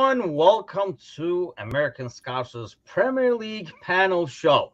everyone. Welcome to American Scouts' Premier League panel show.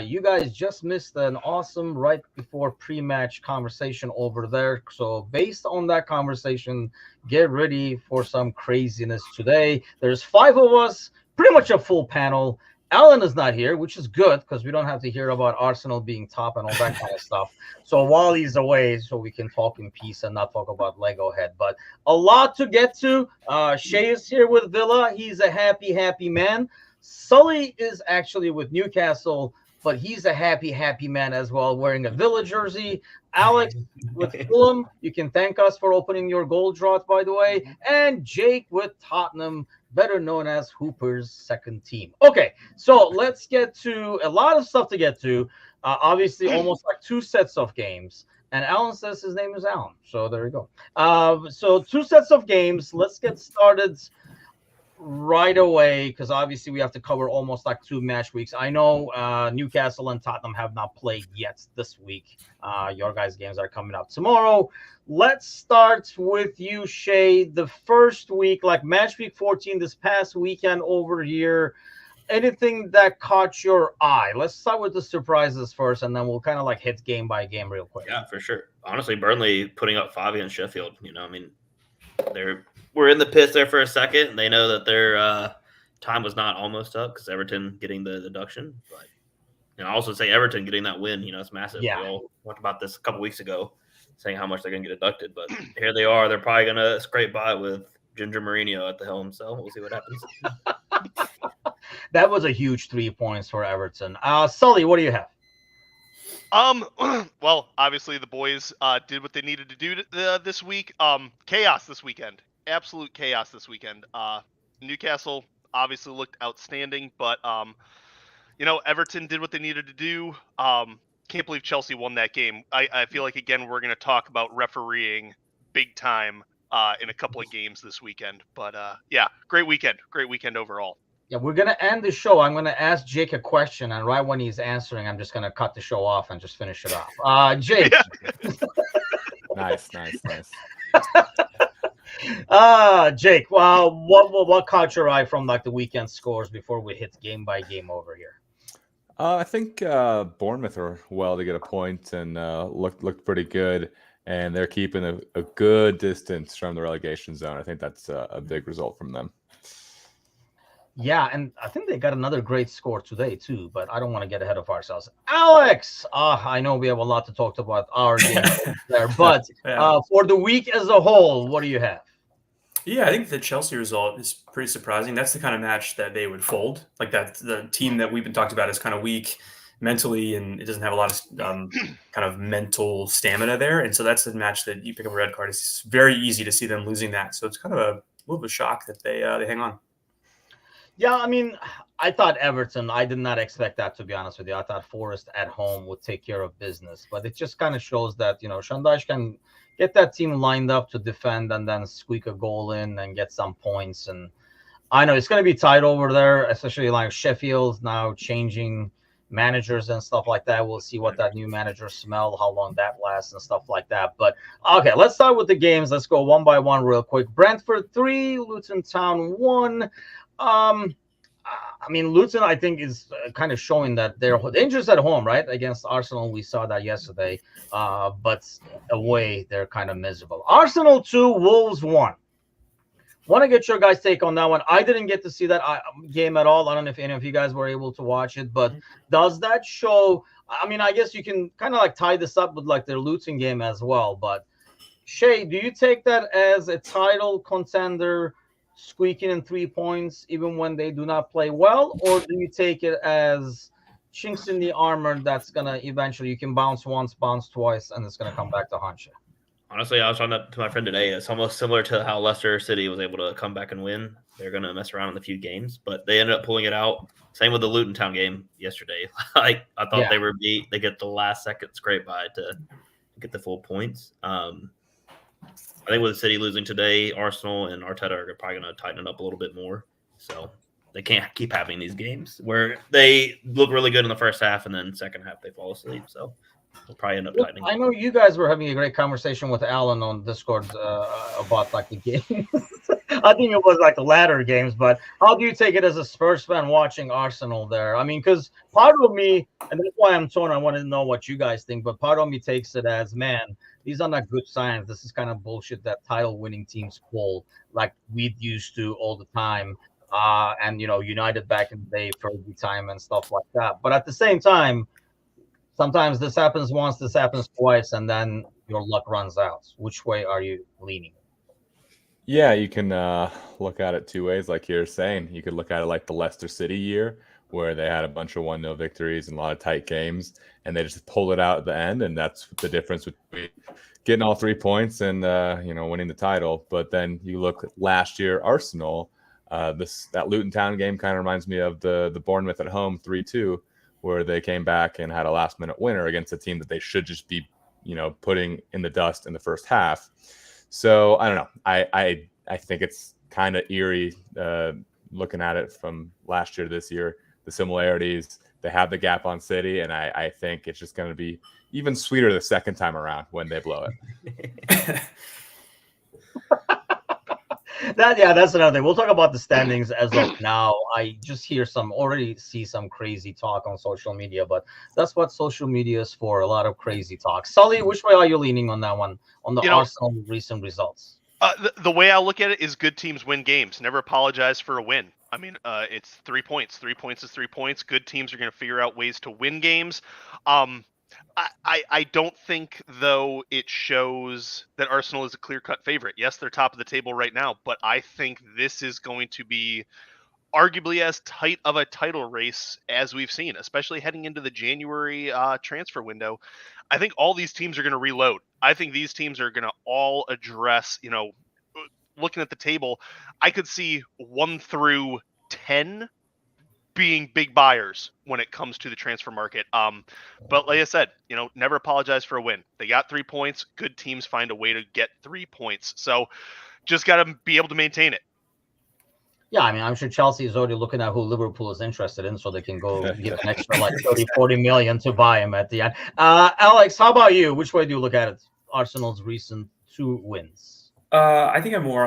You guys just missed an awesome right before pre-match conversation over there. So based on that conversation, get ready for some craziness today. There's five of us, pretty much a full panel. Alan is not here, which is good because we don't have to hear about Arsenal being top and all that kind of stuff. So while he's away, so we can talk in peace and not talk about Lego Head. But a lot to get to. Shay is here with Villa. He's a happy man. Sully is actually with Newcastle, but he's a happy man as well, wearing a Villa jersey. Alex with Fulham, you can thank us for opening your goal drought, by the way. And Jake with Tottenham, better known as Hooper's second team. Okay, so let's get to a lot of stuff to get to. Obviously, almost like two sets of games. And Alan says his name is Alan. So there you go. So two sets of games. Let's get started right away because obviously we have to cover almost like two match weeks. I know Newcastle and Tottenham have not played yet this week. Your guys' games are coming up tomorrow. Let's start with you, Shay. The first week, like match week 14, this past weekend over here, anything that caught your eye? Let's start with the surprises first, and then we'll kind of like hit game by game real quick. Yeah, for sure. Honestly, Burnley putting up 5 against Sheffield. We're in the pits there for a second. And they know that their time was not almost up because Everton getting the deduction. But I also say Everton getting that win, it's massive. Yeah. We all talked about this a couple weeks ago, saying how much they're going to get deducted. But here they are. They're probably going to scrape by with Ginger Mourinho at the helm. So we'll see what happens. That was a huge 3 points for Everton. Sully, what do you have? Well, obviously the boys did what they needed to do this week. Chaos this weekend. Absolute chaos this weekend. Newcastle obviously looked outstanding, but Everton did what they needed to do. Can't believe Chelsea won that game. I feel like again we're going to talk about refereeing big time in a couple of games this weekend. But yeah, great weekend overall. Yeah, we're going to end the show. I'm going to ask Jake a question, and right when he's answering, I'm just going to cut the show off and just finish it off. Jake. Nice. Jake, what caught your eye from like the weekend scores before we hit game by game over here? I think Bournemouth are well to get a point and looked pretty good, and they're keeping a good distance from the relegation zone. I think that's a big result from them. Yeah, and I think they got another great score today too, but I don't want to get ahead of ourselves. Alex, I know we have a lot to talk about our game there, but for the week as a whole, what do you have? Yeah, I think the Chelsea result is pretty surprising. That's the kind of match that they would fold. Like that, the team that we've been talking about is kind of weak mentally, and it doesn't have a lot of kind of mental stamina there. And so that's the match that you pick up a red card. It's very easy to see them losing that. So it's kind of a little bit of a shock that they hang on. Yeah, I mean, I thought Everton, I did not expect that, to be honest with you. I thought Forest at home would take care of business, but it just kind of shows that, Shandash can get that team lined up to defend and then squeak a goal in and get some points. And I know it's going to be tight over there, especially like Sheffield's now changing managers and stuff like that. We'll see what that new manager smell, how long that lasts and stuff like that. But okay, let's start with the games. Let's go one by one real quick. Brentford 3, Luton Town 1. I mean, Luton, I think, is kind of showing that they're dangerous at home, right? Against Arsenal, we saw that yesterday. But away, they're kind of miserable. Arsenal 2, Wolves 1. Want to get your guys' take on that one. I didn't get to see that game at all. I don't know if any of you guys were able to watch it, but does that show? I mean, I guess you can kind of like tie this up with like their Luton game as well. But Shay, do you take that as a title contender squeaking in 3 points even when they do not play well, or do you take it as chinks in the armor that's gonna eventually you can bounce once, bounce twice, and it's gonna come back to haunt you? Honestly, I was talking to my friend today. It's almost similar to how Leicester City was able to come back and win. They're going to mess around in a few games, but they ended up pulling it out. Same with the Luton Town game yesterday. I thought they were beat. They get the last second scrape by to get the full points. I think with the City losing today, Arsenal and Arteta are probably going to tighten it up a little bit more. So they can't keep having these games where they look really good in the first half and then second half they fall asleep. So we'll probably end up tightening. I know you guys were having a great conversation with Alan on Discord about like the game. I think it was like the latter games, but how do you take it as a Spurs fan watching Arsenal there? I mean, because part of me, and that's why I'm torn, I want to know what you guys think, but part of me takes it as, man, these are not good signs. This is kind of bullshit that title winning teams pull like we used to all the time. And, United back in the day, Fergie time and stuff like that. But at the same time, sometimes this happens once, this happens twice, and then your luck runs out. Which way are you leaning? Yeah, you can look at it two ways, like you're saying. You could look at it like the Leicester City year, where they had a bunch of 1-0 victories and a lot of tight games, and they just pulled it out at the end, and that's the difference between getting all 3 points and winning the title. But then you look at last year, Arsenal. That Luton Town game kind of reminds me of the Bournemouth at home 3-2, where they came back and had a last-minute winner against a team that they should just be, putting in the dust in the first half. So I don't know. I think it's kind of eerie looking at it from last year to this year. The similarities, they have the gap on City, and I think it's just going to be even sweeter the second time around when they blow it. That's another thing. We'll talk about the standings as of now. I just already see some crazy talk on social media, but that's what social media is for, a lot of crazy talk. Sully, which way are you leaning on that one, on the Arsenal recent results? The way I look at it is good teams win games. Never apologize for a win. I mean, it's 3 points. 3 points is 3 points. Good teams are going to figure out ways to win games. I don't think, though, it shows that Arsenal is a clear-cut favorite. Yes, they're top of the table right now, but I think this is going to be arguably as tight of a title race as we've seen, especially heading into the January transfer window. I think all these teams are going to reload. I think these teams are going to all address, looking at the table, I could see 1 through 10 being big buyers when it comes to the transfer market. But like I said, never apologize for a win. They got 3 points. Good teams find a way to get 3 points. So just got to be able to maintain it. Yeah, I mean, I'm sure Chelsea is already looking at who Liverpool is interested in, so they can go give an extra like 30-40 million to buy him at the end. Alex, how about you? Which way do you look at it? Arsenal's recent 2 wins. I think I'm more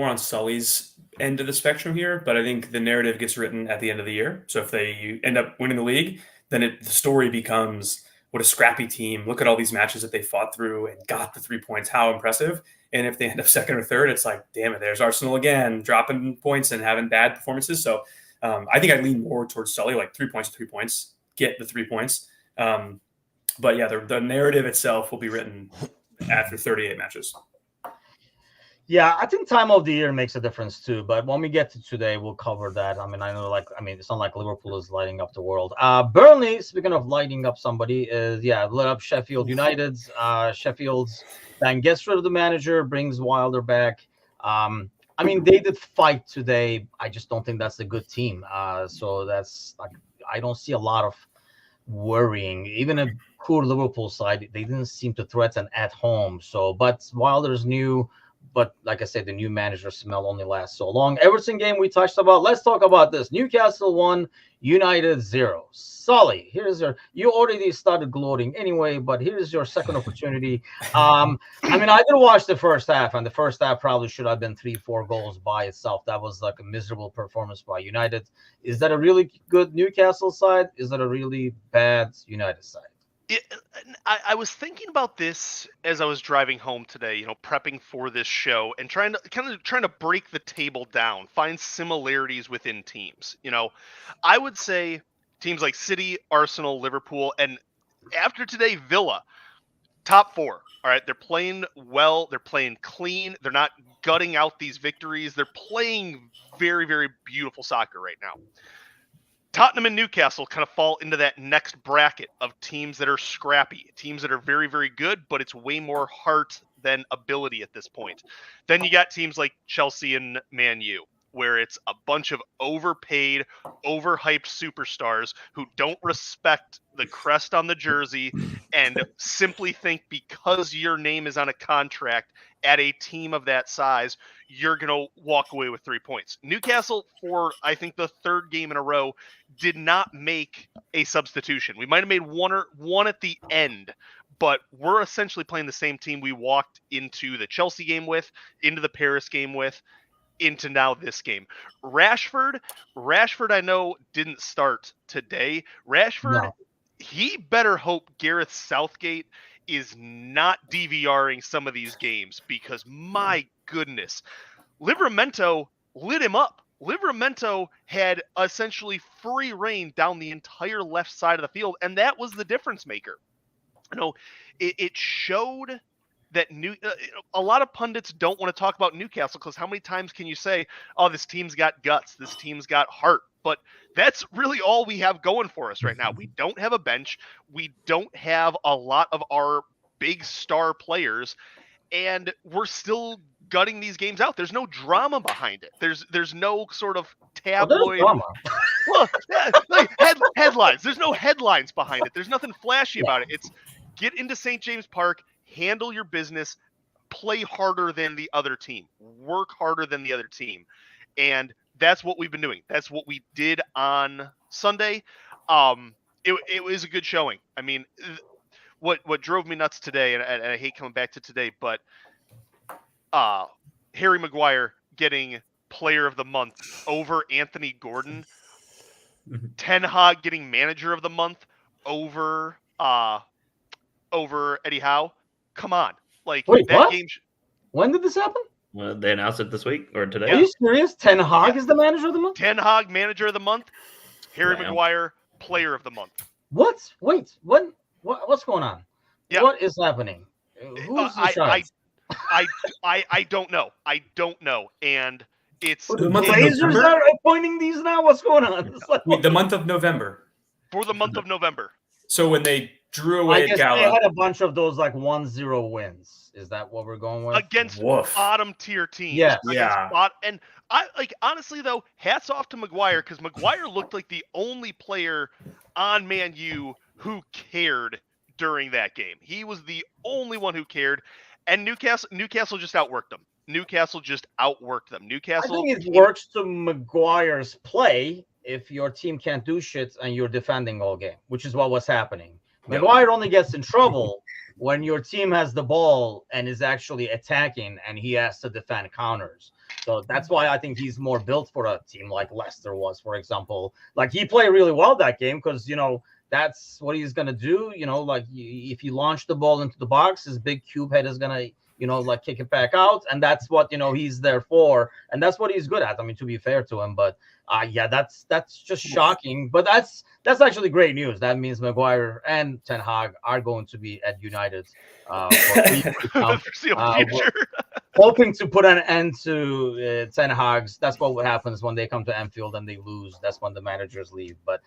on Sully's end of the spectrum here, but I think the narrative gets written at the end of the year. So if they end up winning the league, then the story becomes, what a scrappy team. Look at all these matches that they fought through and got the 3 points. How impressive. And if they end up second or third, it's like, damn it, there's Arsenal again, dropping points and having bad performances. So I think I lean more towards Sully, like 3 points, 3 points, get the 3 points. But yeah, the narrative itself will be written after 38 matches. Yeah, I think time of the year makes a difference too. But when we get to today, we'll cover that. I mean, it's not like Liverpool is lighting up the world. Burnley, speaking of lighting up somebody, lit up Sheffield United's. Sheffield's then gets rid of the manager, brings Wilder back. I mean, they did fight today. I just don't think that's a good team. So that's like, I don't see a lot of worrying. Even a poor Liverpool side, they didn't seem to threaten at home. So, but Wilder's new. But like I said, the new manager smell only lasts so long. Everton game we touched about. Let's talk about this. Newcastle 1, United 0. Sully, you already started gloating anyway, but here's your second opportunity. I mean, I did watch the first half, and the first half probably should have been 3-4 goals by itself. That was like a miserable performance by United. Is that a really good Newcastle side? Is that a really bad United side? I was thinking about this as I was driving home today, prepping for this show and trying to break the table down, find similarities within teams. I would say teams like City, Arsenal, Liverpool, and after today, Villa, top 4. All right, they're playing well, they're playing clean, they're not gutting out these victories, they're playing very, very beautiful soccer right now. Tottenham and Newcastle kind of fall into that next bracket of teams that are scrappy, teams that are very, very good, but it's way more heart than ability at this point. Then you got teams like Chelsea and Man U, where it's a bunch of overpaid, overhyped superstars who don't respect the crest on the jersey and simply think because your name is on a contract at a team of that size, you're going to walk away with 3 points. Newcastle, for I think the third game in a row, did not make a substitution. We might have made one at the end, but we're essentially playing the same team we walked into the Chelsea game with, into the Paris game with. into now this game. Rashford, I know didn't start today. Rashford, No. he better hope Gareth Southgate is not DVRing some of these games, because my goodness, Livramento lit him up. Livramento had essentially free reign down the entire left side of the field, and that was the difference maker. You know, it showed that a lot of pundits don't want to talk about Newcastle, because how many times can you say, oh, this team's got guts, this team's got heart? But that's really all we have going for us right now. We don't have a bench. We don't have a lot of our big star players, and we're still gutting these games out. There's no drama behind it. There's no sort of tabloid. Well, yeah, like headlines. There's no headlines behind it. There's nothing flashy about it. It's get into St. James Park, handle your business, play harder than the other team, work harder than the other team. And that's what we've been doing. That's what we did on Sunday. It was a good showing. I mean, what drove me nuts today, and I hate coming back to today, but Harry Maguire getting Player of the Month over Anthony Gordon, Ten Hag getting Manager of the Month over Eddie Howe. Come on, like, wait, that what? game. When did this happen? They announced it this week or today. Are you serious? Ten Hag is the Manager of the Month? Ten Hag Manager of the Month, Harry Maguire Player of the Month. What? Wait, what's going on? Yeah. What is happening? Who's in charge? I don't know. I don't know. And it's The month The of Blazers November? are appointing these now? What's going on? It's like, The month of November. for the month of November. So when they drew I away guess Gala, they had a bunch of those like 1-0 wins. Is that what we're going with? Against woof. bottom tier teams. Yes. Yeah. And I honestly though, hats off to Maguire, because Maguire looked like the only player on Man U who cared during that game. He was the only one who cared, and Newcastle just outworked them. Newcastle I think it works to Maguire's play if your team can't do shit and you're defending all game, which is what was happening. Yep. Maguire only gets in trouble when your team has the ball and is actually attacking and he has to defend counters. So that's why I think he's more built for a team like Leicester was, for example. Like, he played really well that game because, you know, that's what he's going to do. You know, like, if you launch the ball into the box, his big cube head is going to, you know, like, kick it back out. And that's what, you know, he's there for. And that's what he's good at. I mean, to be fair to him. But yeah, that's just shocking. But that's actually great news. That means Maguire and Ten Hag are going to be at United. Hoping to put an end to Ten Hag's. That's what happens when they come to Anfield and they lose. That's when the managers leave. But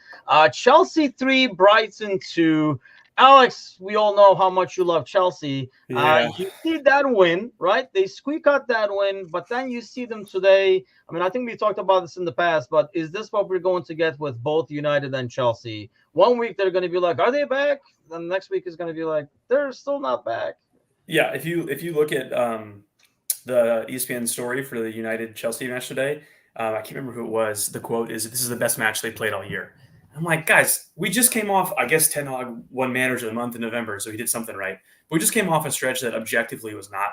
Chelsea 3, Brighton 2. Alex, we all know how much you love Chelsea. Yeah. You see that win, right? They squeak out that win, but then you see them today. I mean, I think we talked about this in the past, but is this what we're going to get with both United and Chelsea? One week they're going to be like, are they back? Then the next week is going to be like, they're still not back. Yeah, if you look at the ESPN story for the United Chelsea match today, I can't remember who it was. The quote is, "This is the best match they played all year." I'm like, guys, we just came off, I guess Ten Hag won Manager of the Month in November, so he did something right. But we just came off a stretch that objectively was not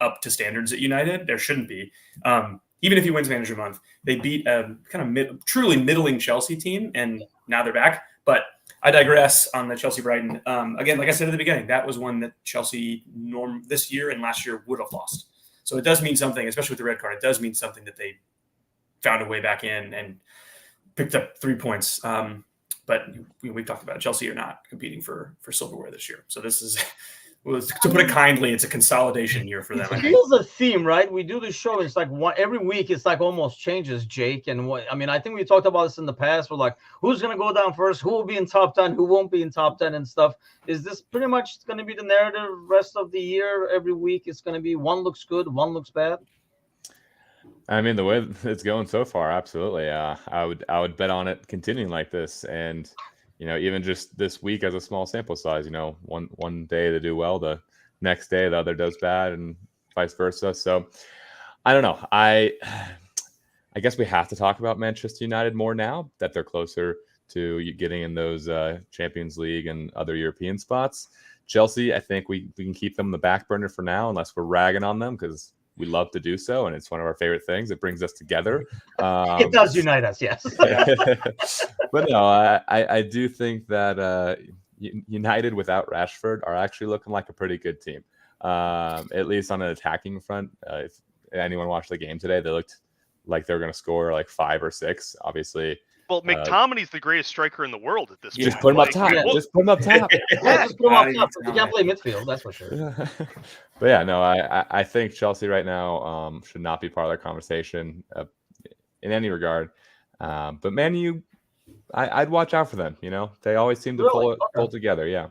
up to standards at United. There shouldn't be. Even if he wins Manager of the Month, they beat a kind of truly middling Chelsea team, and now they're back. But I digress on the Chelsea-Brighton. Again, like I said at the beginning, that was one that Chelsea this year and last year would have lost. So it does mean something, especially with the red card. It does mean something that they found a way back in and picked up 3 points. But we've talked about it. Chelsea are not competing for silverware this year. So this is, to put it kindly, it's a consolidation year for them. It feels a theme, right? We do this show. It's like every week. It's like almost changes, Jake. And I think we talked about this in the past. We're like, who's going to go down first? Who will be in top 10? Who won't be in top 10 and stuff? Is this pretty much going to be the narrative rest of the year? Every week it's going to be one looks good, one looks bad. I mean, the way it's going so far, absolutely. I would bet on it continuing like this, and even just this week as a small sample size. One day they do well, the next day the other does bad, and vice versa. So I don't know. I guess we have to talk about Manchester United more now that they're closer to getting in those Champions League and other European spots. Chelsea, I think we can keep them in the back burner for now, unless we're ragging on them, because we love to do so, and it's one of our favorite things. It brings us together. It does unite us, yes. But no, I do think that United without Rashford are actually looking like a pretty good team, at least on an attacking front. If anyone watched the game today, they looked like they were going to score like 5 or 6. Obviously, Well, McTominay's the greatest striker in the world at this point. just put him up top. yeah. Just put him up top. Yeah, just put him up top. You can't play midfield, that's for sure. But yeah, no, I think Chelsea right now should not be part of that conversation in any regard. But Man U, I'd watch out for them. You know, they always seem to pull together. Yeah.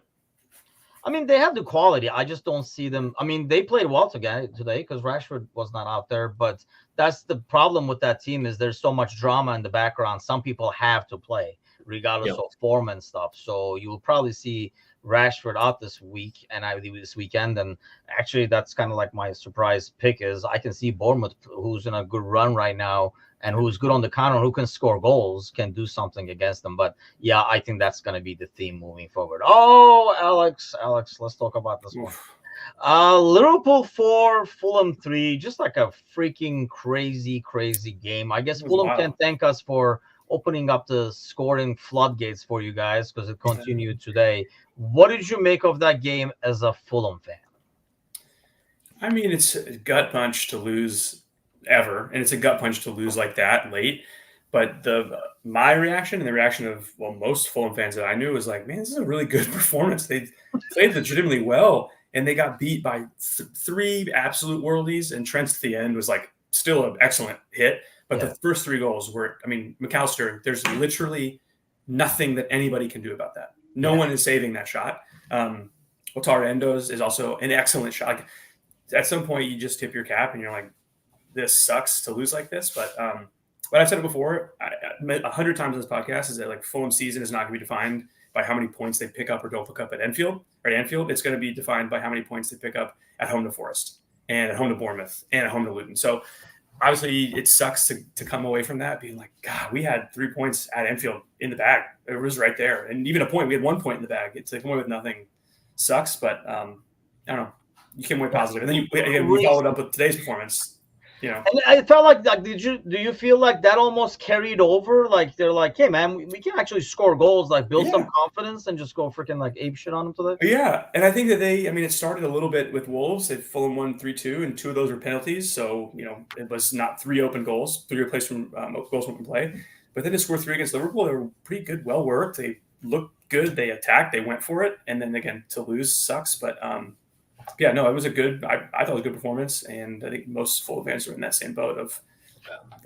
I mean, they have the quality. I just don't see them. I mean, they played well today because Rashford was not out there. But that's the problem with that team is there's so much drama in the background. Some people have to play regardless of form and stuff. So you'll probably see Rashford out this week and this weekend. And actually, that's kind of like my surprise pick is I can see Bournemouth, who's in a good run right now, and who's good on the counter, who can score goals, can do something against them. But yeah, I think that's going to be the theme moving forward. Oh, Alex, let's talk about this one. Liverpool 4, Fulham 3, just like a freaking crazy game. I guess Fulham can thank us for opening up the scoring floodgates for you guys because it continued today. What did you make of that game as a Fulham fan? I mean, it's a gut punch to lose ever, and it's a gut punch to lose like that late. But my reaction and the reaction of most Fulham fans that I knew was like, man, this is a really good performance. They played legitimately well, and they got beat by 3 absolute worldies. And Trent's at the end was like still an excellent hit, but the first 3 goals were, I mean, McAllister. There's literally nothing that anybody can do about that. No one is saving that shot. Otarendo's is also an excellent shot. Like, at some point, you just tip your cap, and you're like, this sucks to lose like this. But I've said it before 100 times on this podcast is that like Fulham season is not going to be defined by how many points they pick up or don't pick up at Anfield. It's going to be defined by how many points they pick up at home to Forest and at home to Bournemouth and at home to Luton. So obviously it sucks to come away from that being like, God, we had 3 points at Anfield in the bag. It was right there. And even a point, we had 1 point in the bag. To come away with nothing sucks, but I don't know. You came away positive. And then we followed up with today's performance. You know, and I felt like do you feel like that almost carried over? Like they're like, hey man, we can actually score goals, like build some confidence and just go freaking like ape shit on them today. Yeah, and I think that it started a little bit with Wolves. They Fulham won 3-2, and 2 of those were penalties. So it was not 3 open goals, 3 replaced from goals from play. But then to score 3 against Liverpool, they were pretty good, well worked. They looked good. They attacked. They went for it, and then again to lose sucks. But it was a good. I thought it was a good performance, and I think most Fulham fans are in that same boat. Of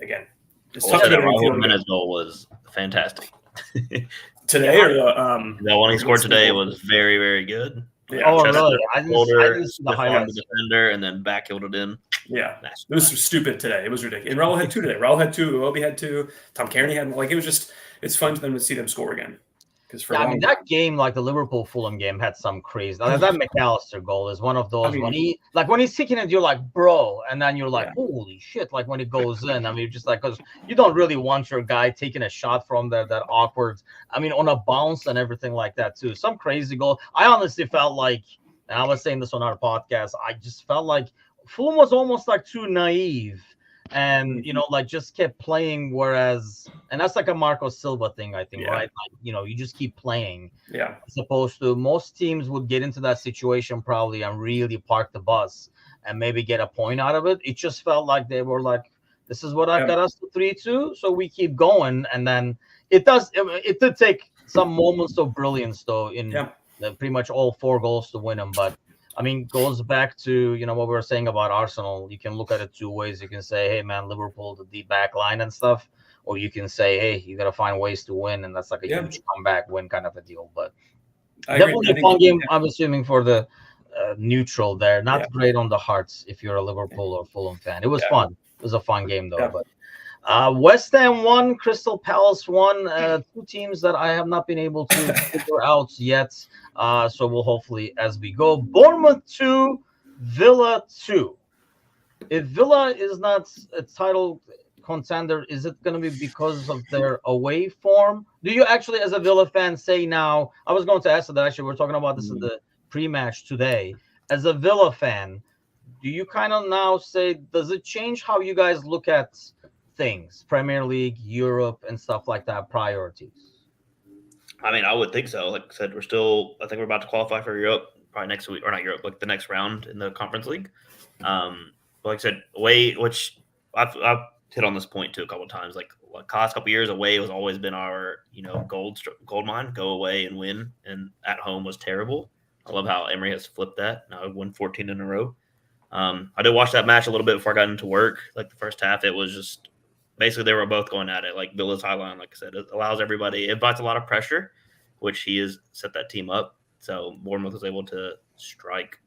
again, Raul goal was fantastic today, or the one he scored today was very, very good. Yeah. Oh, really? I didn't see the highlights. The defender and then backheeled it in. Yeah, it was stupid today. It was ridiculous. And Raul had 2 today. Raul had 2. Iwobi had 2. Tom Kearney had it was just. It's fun for them to see them score again. That game, like the Liverpool Fulham game, had some crazy. That McAllister goal is one of those when he's kicking it, you're like, bro, and then you're like, holy shit! Like when it goes in, I mean, just like because you don't really want your guy taking a shot from there that awkward. I mean, on a bounce and everything like that too. Some crazy goal. I honestly felt like, and I was saying this on our podcast, I just felt like Fulham was almost like too naive. And like just kept playing, and that's like a Marco Silva thing, I think, right? Like you just keep playing, as opposed to most teams would get into that situation probably and really park the bus and maybe get a point out of it. It just felt like they were like, this is what I got us to 3-2, so we keep going, and then it did take some moments of brilliance though in pretty much all 4 goals to win them, but. I mean, goes back to, what we were saying about Arsenal. You can look at it 2 ways. You can say, hey, man, Liverpool, the deep back line and stuff. Or you can say, hey, you got to find ways to win. And that's like a huge comeback win kind of a deal. But definitely a fun game, I'm assuming, for the neutral there. Not great on the hearts if you're a Liverpool or Fulham fan. It was fun. It was a fun game, though. But West Ham 1, Crystal Palace 1. 2 teams that I have not been able to figure out yet. So we'll hopefully as we go. Bournemouth 2, Villa 2. If Villa is not a title contender, is it going to be because of their away form? Do you actually, as a Villa fan, say now? I was going to ask that actually. We're talking about this in the pre-match today. As a Villa fan, do you kind of now say, does it change how you guys look at things, Premier League, Europe, and stuff like that, priorities? I mean, I would think so. Like I said, I think we're about to qualify for Europe probably next week, or not Europe, like the next round in the Conference League. But like I said, away, which I've hit on this point too a couple of times. Like last couple of years, away has always been our gold mine. Go away and win, and at home was terrible. I love how Emery has flipped that. Now I've won 14 in a row. I did watch that match a little bit before I got into work. Like the first half, it was just basically they were both going at it. Like Villa's highline, like I said, it allows everybody. It invites a lot of pressure, which he has set that team up. So Bournemouth was able to strike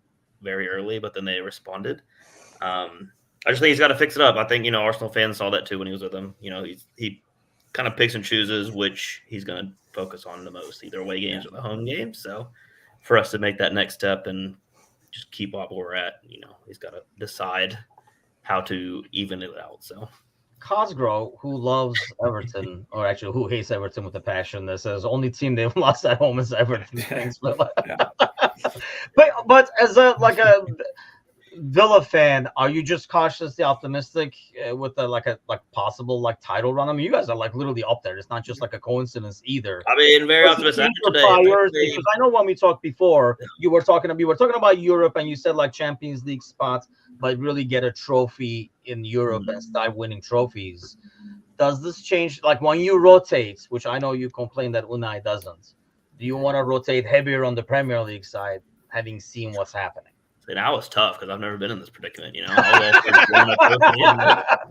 very early, but then they responded. I just think he's got to fix it up. I think Arsenal fans saw that too when he was with them. He kind of picks and chooses which he's going to focus on the most, either away games or the home games. So for us to make that next step and just keep up where we're at, he's got to decide how to even it out. So Cosgrove, who loves Everton, or actually who hates Everton with a passion, that says only team they've lost at home is Everton. Thanks, Villa. but as a Villa fan, are you just cautiously optimistic with a possible title run? I mean, you guys are literally up there. It's not just a coincidence either. I mean, very optimistic today. Because I know when we talked before, you were talking about Europe, and you said Champions League spots, but really get a trophy in Europe and start winning trophies. Does this change? When you rotate, which I know you complain that Unai doesn't, do you want to rotate heavier on the Premier League side, having seen what's happening? Now it's tough because I've never been in this predicament.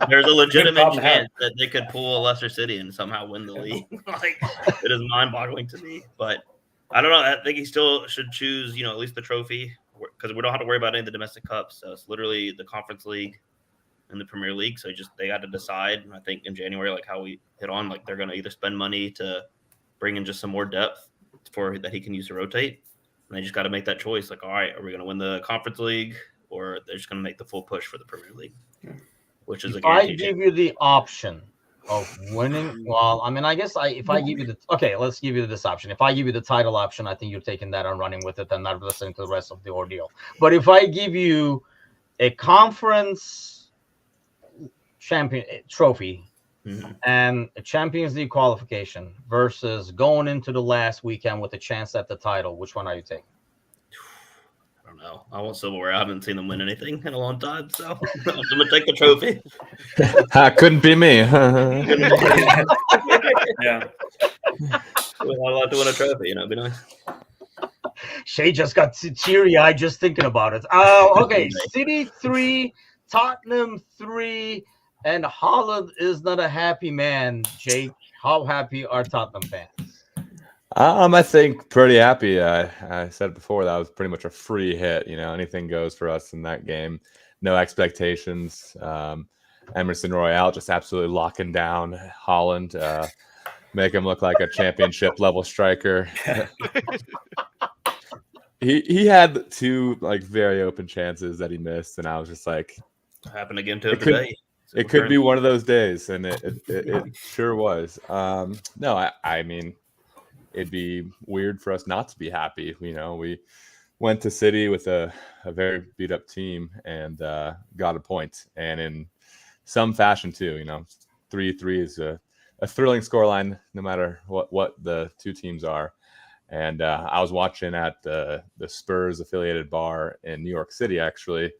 There's a legitimate chance that they could pull Leicester City and somehow win the league. It is mind-boggling to me. But I don't know. I think he still should choose, at least the trophy, because we don't have to worry about any of the domestic cups. So it's literally the Conference League and the Premier League. So they got to decide. I think in January, how we hit on, they're going to either spend money to bring in just some more depth that he can use to rotate. And they just got to make that choice. All right, are we going to win the Conference League, or they're just going to make the full push for the Premier League, which is a guarantee. If I give you the option of winning, well, I mean, I guess if I give you let's give you this option. If I give you the title option, I think you're taking that and running with it and not listening to the rest of the ordeal. But if I give you a conference champion trophy and a Champions League qualification versus going into the last weekend with a chance at the title, which one are you taking? I don't know. I want silverware. I haven't seen them win anything in a long time, so I'm going to take the trophy. Couldn't be me. Yeah. I'd like to win a trophy, it'd be nice. Shay just got teary-eyed just thinking about it. Okay, City 3, Tottenham 3, and Haaland is not a happy man. Jake, how happy are Tottenham fans? I think pretty happy. I said it before, that was pretty much a free hit. Anything goes for us in that game. No expectations. Emerson Royale just absolutely locking down Haaland, make him look like a championship level striker. He had two very open chances that he missed, and I was just like, happened again to him today. It could be one of those days, and it sure was. No, I mean, it'd be weird for us not to be happy. We went to City with a very beat up team and got a point, and in some fashion too. 3-3 is a thrilling scoreline, no matter what the two teams are. And I was watching at the Spurs affiliated bar in New York City, actually.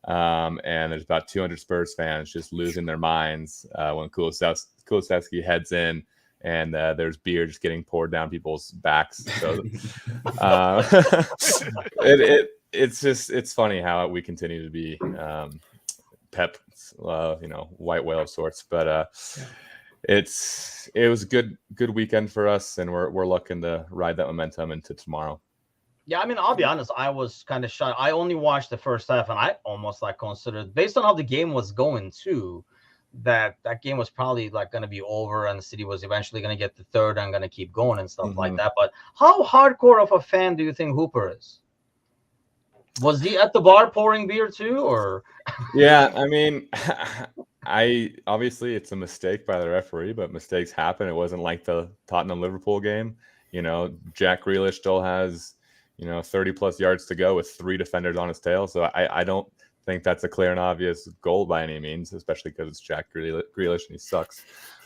And there's about 200 Spurs fans just losing their minds when Kulusevski heads in, and there's beer just getting poured down people's backs. So it's funny how we continue to be Pep, white whale of sorts. But it was a good weekend for us, and we're looking to ride that momentum into tomorrow. Yeah, I mean, I'll be honest. I was kind of shocked. I only watched the first half, and I almost considered, based on how the game was going too, that game was probably going to be over, and the City was eventually going to get the third and going to keep going and stuff like that. But how hardcore of a fan do you think Hooper is? Was he at the bar pouring beer too, or? Yeah, I mean, obviously it's a mistake by the referee, but mistakes happen. It wasn't like the Tottenham-Liverpool game. Jack Grealish still has 30 plus yards to go with 3 defenders on his tail. So I don't think that's a clear and obvious goal by any means, especially because it's Jack Grealish and he sucks.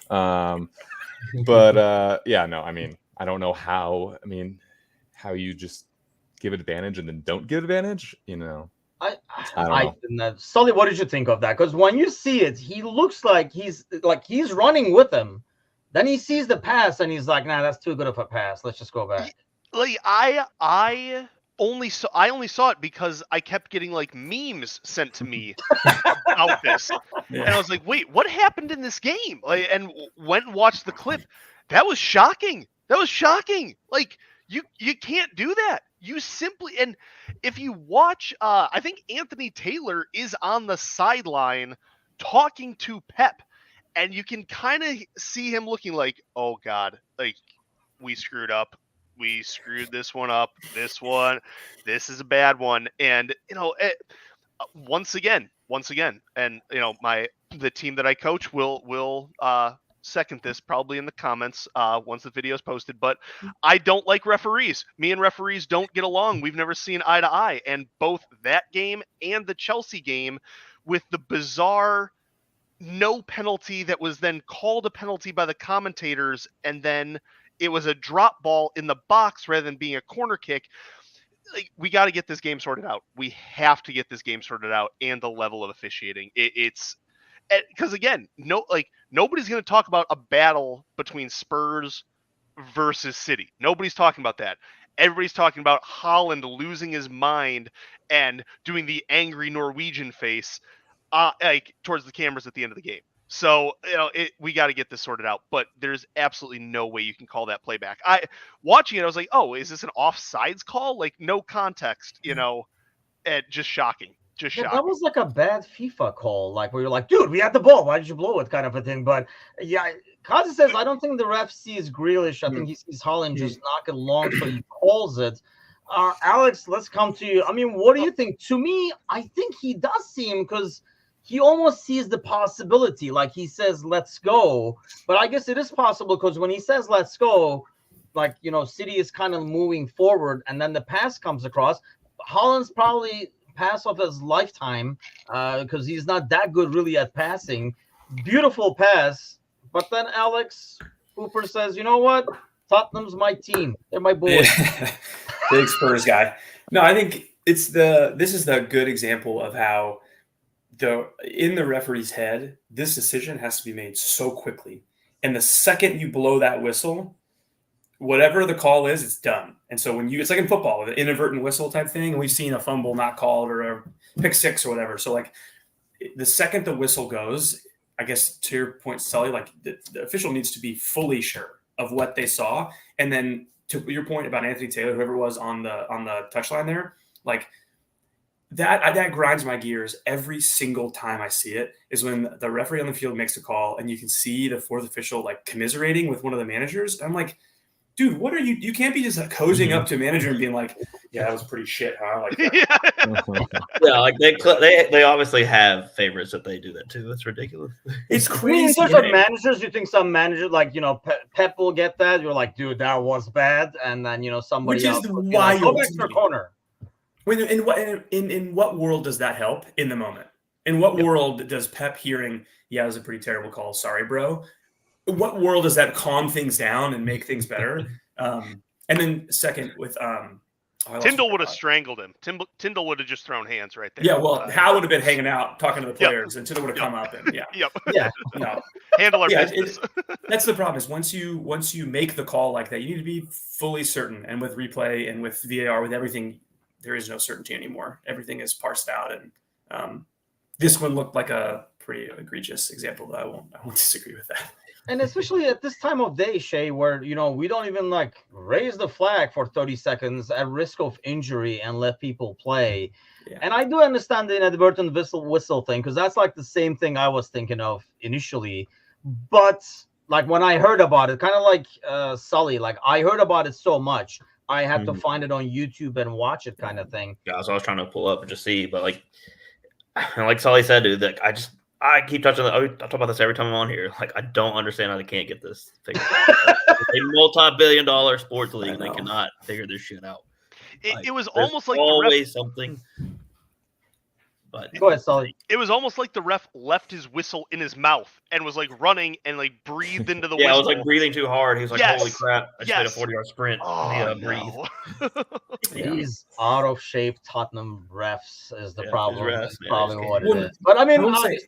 But yeah, no, I mean, I don't know how you just give advantage and then don't give advantage, you know. I don't know. Sully, what did you think of that? Because when you see it, he looks like he's running with him. Then he sees the pass and he's like, "Nah, that's too good of a pass. Let's just go back." Like I only saw it because I kept getting like memes sent to me about this, and I was like, "Wait, what happened in this game?" Like, and went and watched the clip. That was shocking. Like you can't do that. You simply, and if you watch, I think Anthony Taylor is on the sideline talking to Pep, and you can kind of see him looking like, "Oh God, like we screwed up. We screwed this one up. This is a bad one." And once again, and the team that I coach will second this probably in the comments once the video is posted, but I don't like referees. Me and referees don't get along. We've never seen eye to eye, and both that game and the Chelsea game, with the bizarre no penalty that was then called a penalty by the commentators, and then it was a drop ball in the box rather than being a corner kick. Like, we got to get this game sorted out. We have to get this game sorted out, and the level of officiating. It's because again, nobody's going to talk about a battle between Spurs versus City. Nobody's talking about that. Everybody's talking about Haaland losing his mind and doing the angry Norwegian face towards the cameras at the end of the game. So, we got to get this sorted out, but there's absolutely no way you can call that playback. Watching it, I was like, oh, is this an offsides call? Like, no context, just shocking. That was like a bad FIFA call, like where you're like, dude, we had the ball. Why did you blow it? Kind of a thing. But yeah, Kazi says, I don't think the ref sees Grealish. I think he sees Haaland just knock it long, so he calls it. Alex, let's come to you. I mean, what do you think? To me, I think he does see him because he almost sees the possibility. Like he says, let's go. But I guess it is possible because when he says, let's go, like, City is kind of moving forward and then the pass comes across. Haaland's probably pass of his lifetime because he's not that good really at passing. Beautiful pass. But then Alex Hooper says, you know what? Tottenham's my team. They're my boys. Yeah. Big Spurs guy. No, I think this is the good example of how in the referee's head, this decision has to be made so quickly. And the second you blow that whistle, whatever the call is, it's done. And so it's like in football, with an inadvertent whistle type thing, and we've seen a fumble not called or a pick six or whatever. So like the second the whistle goes, I guess to your point, Sully, like the official needs to be fully sure of what they saw. And then to your point about Anthony Taylor, whoever it was on the touchline there, like that grinds my gears every single time I see it, is when the referee on the field makes a call and you can see the fourth official like commiserating with one of the managers. I'm like, dude, what are you? You can't be just cozying up to a manager and being like, "Yeah, that was pretty shit, huh?" Like, yeah, like they obviously have favorites that they do that too. That's ridiculous. It's crazy. In terms of managers, you think some manager, like Pep will get that? You're like, dude, that was bad, and then somebody else, go back to your corner. In what world does that help in the moment? In what world does Pep hearing, "Yeah, it was a pretty terrible call. Sorry, bro"? What world does that calm things down and make things better? And then second with Tyndall would have strangled him. Tyndall would have just thrown hands right there. Yeah, well, Hal would have been hanging out talking to the players, and Tyndall would have come up and handle our business. That's the problem. Is once you make the call like that, you need to be fully certain. And with replay and with VAR, with everything, there is no certainty anymore. Everything is parsed out, and this one looked like a pretty egregious example. Though I won't disagree with that. And especially at this time of day, Shay, where, we don't even raise the flag for 30 seconds at risk of injury and let people play. Yeah. And I do understand the inadvertent whistle thing, because that's the same thing I was thinking of initially. But when I heard about it, kind of like Sully, I heard about it so much, I had to find it on YouTube and watch it kind of thing. Yeah, so I was trying to pull up and just see, but like Sully said, dude, I keep touching I talk about this every time I'm on here. I don't understand how they can't get this figured out. It's a multi-billion-dollar sports league, and they cannot figure this shit out. It was almost like always something. But Go ahead, Sully. It was almost like the ref left his whistle in his mouth and was like running and like breathed into the yeah, I whistle. was like breathing too hard. He was like, Yes. "Holy crap! I just made a Yes. 40-yard sprint." Oh, breathe. no. These out of shape Tottenham refs is the Yeah, problem. these refs, It's man, probably these what games. it is. But I mean, I will say-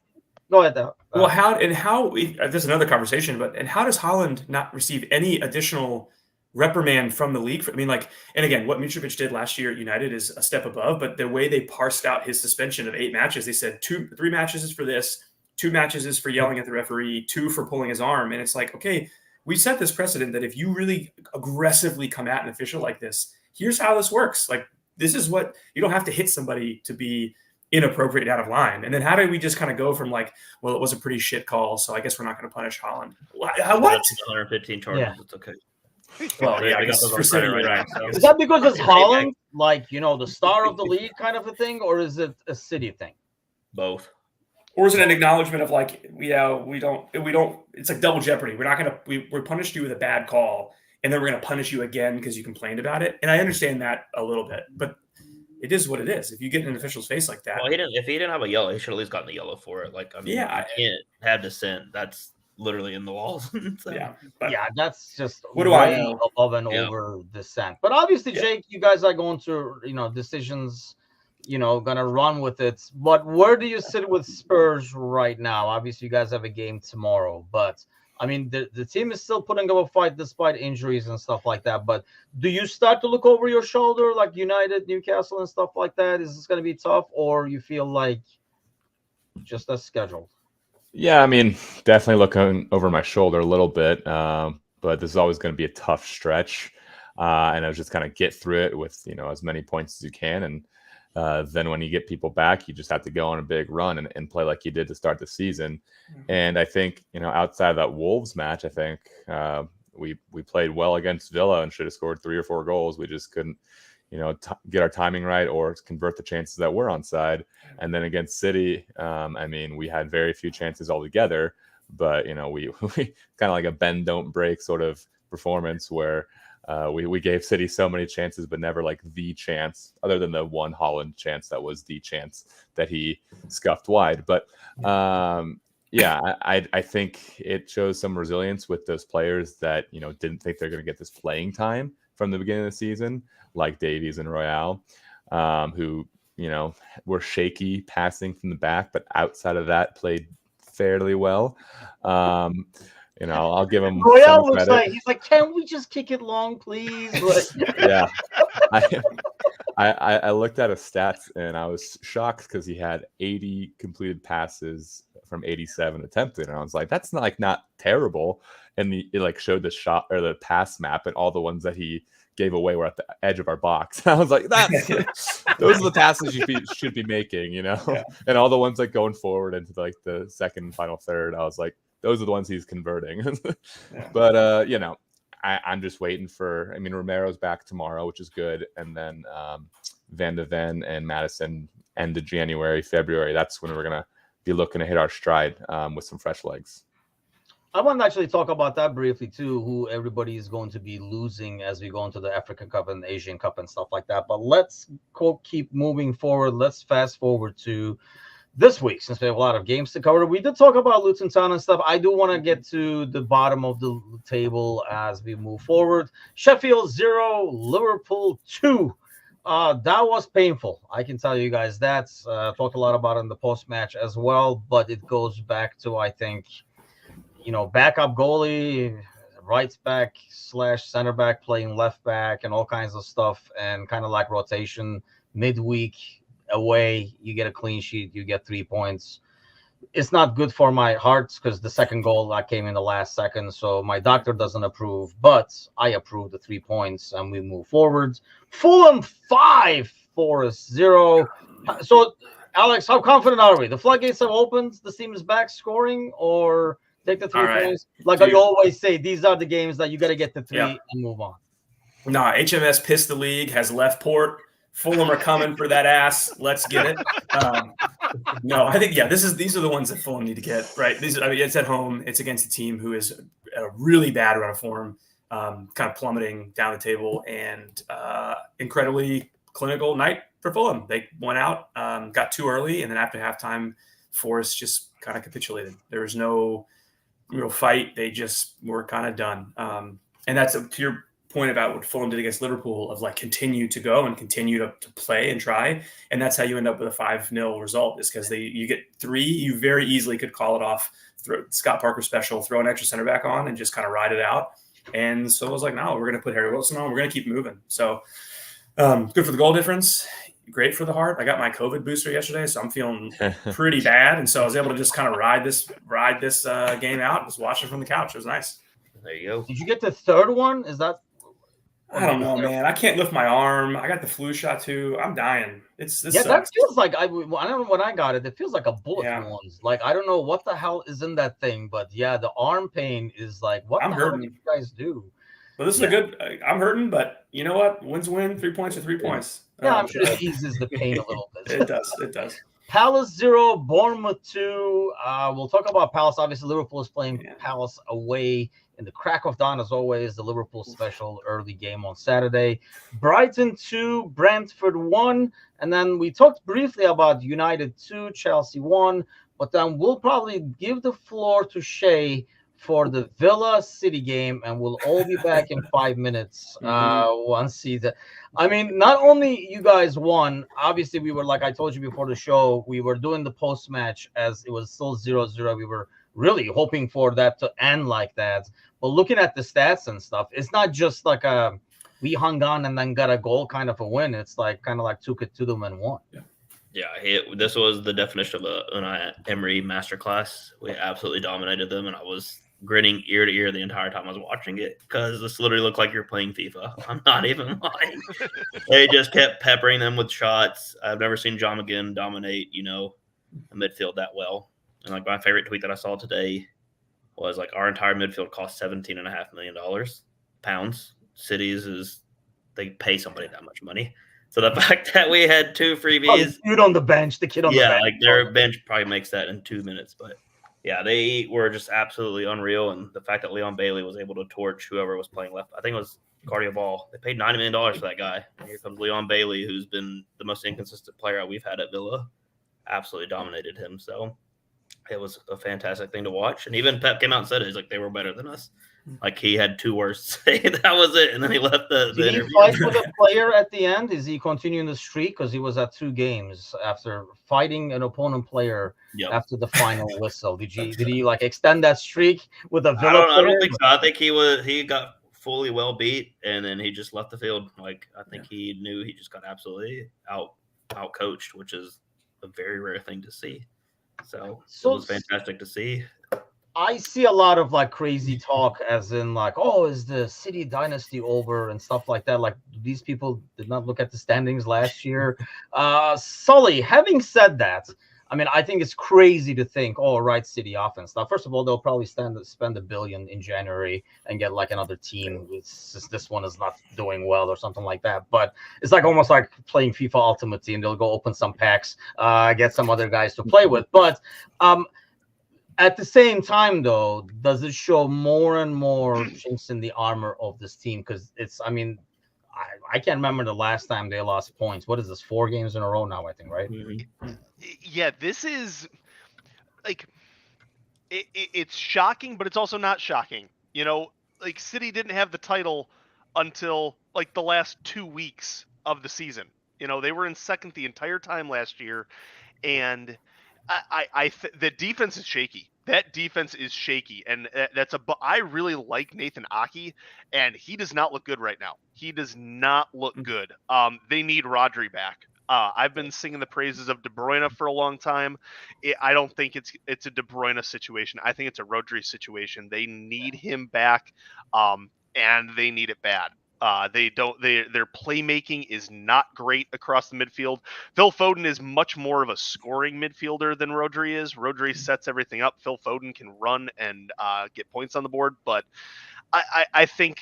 go ahead. Though. Well, how there's another conversation, but how does Haaland not receive any additional reprimand from the league? I mean, like, and again, what Mitrovic did last year at United is a step above, but the way they parsed out his suspension of 8 matches, they said 3 matches is for this, 2 matches is for yelling at the referee, 2 for pulling his arm. And it's like, okay, we set this precedent that if you really aggressively come at an official like this, here's how this works. Like, this is what, you don't have to hit somebody to be inappropriate out of line. And then how do we just kind of go from like, well, it was a pretty shit call, so I guess we're not going to punish Haaland. What? 115 charges. Yeah. It's okay. Well, yeah, I They got guess those for on City, Friday, right? so. Is that because it's Holland, like, the star of the league kind of a thing, or is it a City thing? Both. Or is it an acknowledgement of like, we don't, it's like double jeopardy. We're not going to, we punished you with a bad call, and then we're going to punish you again because you complained about it. And I understand that a little bit, but it is what it is. If you get in an official's face like that. Well, if he didn't have a yellow, he should at least gotten the yellow for it. Like, I mean, Yeah. you can't have dissent. That's literally in the walls. So, Yeah. But Yeah, that's just What do I way know? above and Yeah. over dissent. But obviously, Yeah. Jake, you guys are going to, decisions, gonna run with it. But where do you sit with Spurs right now? Obviously, you guys have a game tomorrow, but I mean, the team is still putting up a fight despite injuries and stuff like that. But do you start to look over your shoulder like United, Newcastle, and stuff like that? Is this going to be tough, or you feel like just as scheduled? Yeah, I mean, definitely looking over my shoulder a little bit, but this is always going to be a tough stretch, and I was just kind of get through it with as many points as you can, and then when you get people back, you just have to go on a big run and play like you did to start the season. And I think outside of that Wolves match, I think we played well against Villa and should have scored 3 or 4 goals. We just couldn't get our timing right or convert the chances that were onside. And then against City, I mean, we had very few chances altogether, but we kind of like a bend don't break sort of performance where we gave City so many chances, but never like the chance, other than the one Haaland chance that was the chance that he scuffed wide. But yeah, I think it shows some resilience with those players that didn't think they're going to get this playing time from the beginning of the season, like Davies and Royale, who were shaky passing from the back, but outside of that played fairly well. I'll give him Royale some looks credit. like he's like, can we just kick it long, please? Yeah, I looked at his stats and I was shocked because he had 80 completed passes from 87 attempted, and I was like, that's not terrible. And it like showed the shot or the pass map, and all the ones that he gave away were at the edge of our box. I was like, those are the passes you should be making, Yeah. And all the ones like going forward into like the second and final third, I was like, those are the ones he's converting. Yeah. But I'm just waiting for. I mean, Romero's back tomorrow, which is good, and then Van de Ven and Madison end of January, February. That's when we're gonna be looking to hit our stride with some fresh legs. I want to actually talk about that briefly too, who everybody is going to be losing as we go into the African Cup and Asian Cup and stuff like that. But let's keep moving forward. Let's fast forward to this week, since we have a lot of games to cover. We did talk about Luton Town and stuff. I do want to get to the bottom of the table as we move forward. Sheffield 0, Liverpool 2. That was painful. I can tell you guys that. Talked a lot about it in the post-match as well, but it goes back to, I think, backup goalie, right back / center back playing left back and all kinds of stuff, and kind of like rotation midweek away, you get a clean sheet, you get 3 points. It's not good for my heart because the second goal that came in the last second, so my doctor doesn't approve, but I approve the 3 points and we move forward. Fulham 5, Forest 0. So, Alex, how confident are we? The floodgates have opened, the team is back scoring, or take the 3 points? Like I always say, these are the games that you got to get the 3 and move on. Nah, HMS pissed the league, has left port. Fulham are coming for that ass. Let's get it. No, I think these are the ones that Fulham need to get right. It's at home. It's against a team who is a really bad run of form, kind of plummeting down the table, and incredibly clinical night for Fulham. They went out, got too early, and then after halftime, Forest just kind of capitulated. There was no real fight. They just were kind of done. And that's to your point about what Fulham did against Liverpool of like continue to go and continue to play and try. And that's how you end up with a 5-0 result, is because you get 3, you very easily could call it off, throw Scott Parker special, throw an extra center back on and just kind of ride it out. And so I was like, no, we're going to put Harry Wilson on. We're going to keep moving. So good for the goal difference. Great for the heart. I got my COVID booster yesterday, so I'm feeling pretty bad. And so I was able to just kind of ride this game out, just watch it from the couch. It was nice. There you go. Did you get the third one? Is that? I don't know, man. I can't lift my arm. I got the flu shot too. I'm dying. This sucks. That feels like I don't know when I got it. It feels like a bullet wound. Like I don't know what the hell is in that thing, but yeah, the arm pain is like what I'm the hell hurting. did you guys do? Well, this is a good. I'm hurting, but you know what? Wins win. 3 points are 3 points. Yeah, I'm sure it eases the pain a little bit. It does. It does. Palace 0, Bournemouth 2. We'll talk about Palace. Obviously, Liverpool is playing Palace away in the crack of dawn, as always. The Liverpool special early game on Saturday. Brighton 2, Brentford 1. And then we talked briefly about United 2, Chelsea 1. But then we'll probably give the floor to Shay for the Villa City game, and we'll all be back in 5 minutes once that. I mean, not only you guys won, obviously we were, like I told you before the show, we were doing the post-match as it was still 0-0. We were really hoping for that to end like that. But looking at the stats and stuff, it's not just like we hung on and then got a goal kind of a win. It's like kind of like took it to them and won. Yeah, this was the definition of an Emery masterclass. We absolutely dominated them, and I was grinning ear to ear the entire time I was watching it, because this literally looked like you're playing FIFA. I'm not even lying. They just kept peppering them with shots. I've never seen John McGinn dominate, a midfield that well. And like my favorite tweet that I saw today was like, our entire midfield cost $17.5 million pounds. Cities they pay somebody that much money. So the fact that we had 2 freebies, the kid on the bench, the bench. Like their bench probably makes that in 2 minutes, but yeah, they were just absolutely unreal. And the fact that Leon Bailey was able to torch whoever was playing left, I think it was Guardiola. They paid $90 million for that guy. And here comes Leon Bailey, who's been the most inconsistent player we've had at Villa. Absolutely dominated him. So it was a fantastic thing to watch. And even Pep came out and said it. He's like, they were better than us. Like he had 2 words to say. That was it. And then he left the Did interview. he fight with a player at the end? Is he continuing the streak? Because he was at 2 games after fighting an opponent player after the final whistle. Did he like extend that streak with a Villa player? I don't think so. I think he got fully well beat, and then he just left the field. Like I think he knew he just got absolutely out coached, which is a very rare thing to see. So it was fantastic to see. I see a lot of like crazy talk as in like, oh, is the City dynasty over and stuff like that. Like these people did not look at the standings last year. Sully, having said that, I mean, I think it's crazy to think, oh, right, City offense. Now, first of all, they'll probably spend $1 billion in January and get like another team. This one is not doing well or something like that. But it's like almost like playing FIFA Ultimate Team. They'll go open some packs, get some other guys to play with. But at the same time, though, does it show more and more chinks in the armor of this team? Because I mean, I can't remember the last time they lost points. What is this? 4 games in a row now, I think, right? Mm-hmm. Yeah, this is like it's shocking, but it's also not shocking. Like City didn't have the title until like the last 2 weeks of the season. They were in second the entire time last year, and the defense is shaky. That defense is shaky, and I really like Nathan Aki, and he does not look good right now. He does not look good. They need Rodri back. I've been singing the praises of De Bruyne for a long time. I don't think it's a De Bruyne situation. I think it's a Rodri situation. They need him back, and they need it bad. Their playmaking is not great across the midfield. Phil Foden is much more of a scoring midfielder than Rodri is. Rodri sets everything up. Phil Foden can run and get points on the board. But I think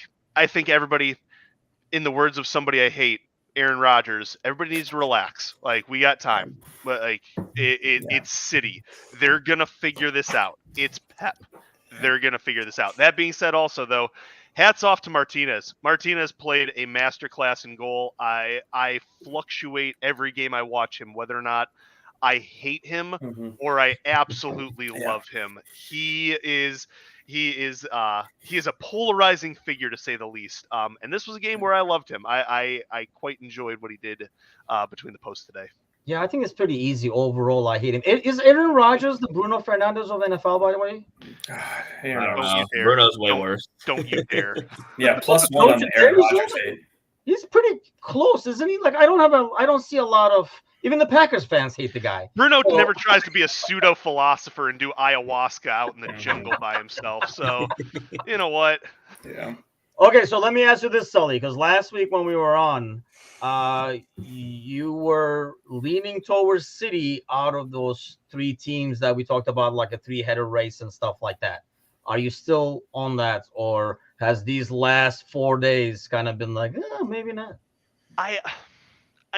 everybody, in the words of somebody I hate, Aaron Rodgers, everybody needs to relax. Like, we got time. But like it's City. They're gonna figure this out. It's Pep. They're gonna figure this out. That being said, also though, hats off to Martinez. Martinez played a masterclass in goal. I fluctuate every game I watch him, whether or not I hate him or I absolutely love him. He is a polarizing figure, to say the least. And this was a game where I loved him. I quite enjoyed what he did between the posts today. Yeah, I think it's pretty easy overall. I hate him. Is Aaron Rodgers the Bruno Fernandes of NFL, by the way? I don't know. Bruno's way worse. Don't you dare. Yeah, +1 on the Aaron Rodgers hate. He's pretty close, isn't he? Like I don't see a lot of. Even the Packers fans hate the guy. Bruno never tries to be a pseudo philosopher and do ayahuasca out in the jungle by himself. So, you know what? Yeah. Okay, so let me ask you this, Sully, because last week when we were on, you were leaning towards City out of those three teams that we talked about, like a three-header race and stuff like that. Are you still on that, or has these last 4 days kind of been like, maybe not? I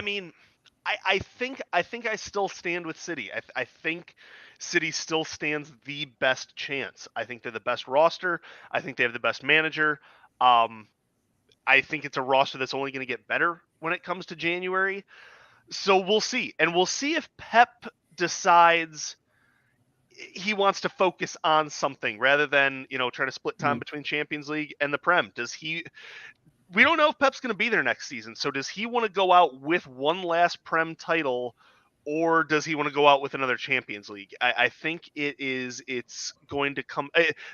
mean, I think I still stand with City. I think City still stands the best chance. I think they're the best roster. I think they have the best manager. I think it's a roster that's only going to get better when it comes to January. So we'll see. And we'll see if Pep decides he wants to focus on something rather than, trying to split time between Champions League and the Prem. We don't know if Pep's going to be there next season. So does he want to go out with one last Prem title, or does he want to go out with another Champions League? I think it's going to come.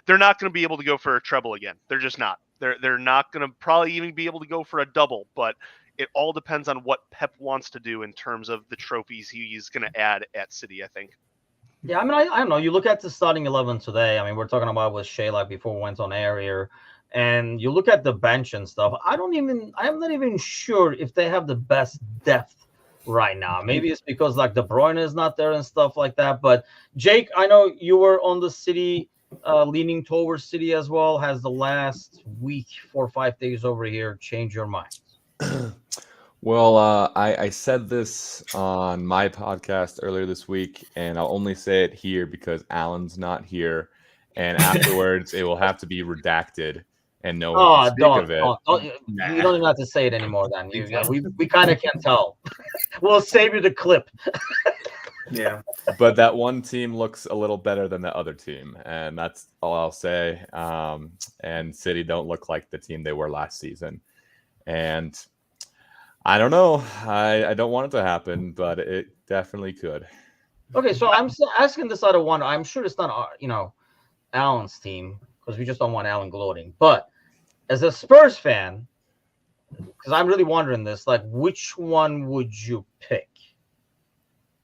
They're not going to be able to go for a treble again. They're just not. They're not going to probably even be able to go for a double, but it all depends on what Pep wants to do in terms of the trophies he's going to add at City, I think. Yeah, I mean, I don't know. You look at the starting 11 today. I mean, we're talking about with Shea like before we went on air here. And you look at the bench and stuff. I'm not even sure if they have the best depth right now. Maybe it's because like De Bruyne is not there and stuff like that. But Jake, I know you were on the City, leaning towards City as well. Has the last week, 4 or 5 days over here changed your mind? Well, I said this on my podcast earlier this week, and I'll only say it here because Alan's not here. And afterwards, it will have to be redacted. And no one can speak of it. You don't even have to say it anymore. Then we kind of can tell. We'll save you the clip. Yeah, but that one team looks a little better than the other team, and that's all I'll say. And City don't look like the team they were last season, and I don't know. I don't want it to happen, but it definitely could. Okay, so I'm asking this out of one. I'm sure it's not Alan's team, because we just don't want Alan gloating. But as a Spurs fan, because I'm really wondering this, like, which one would you pick?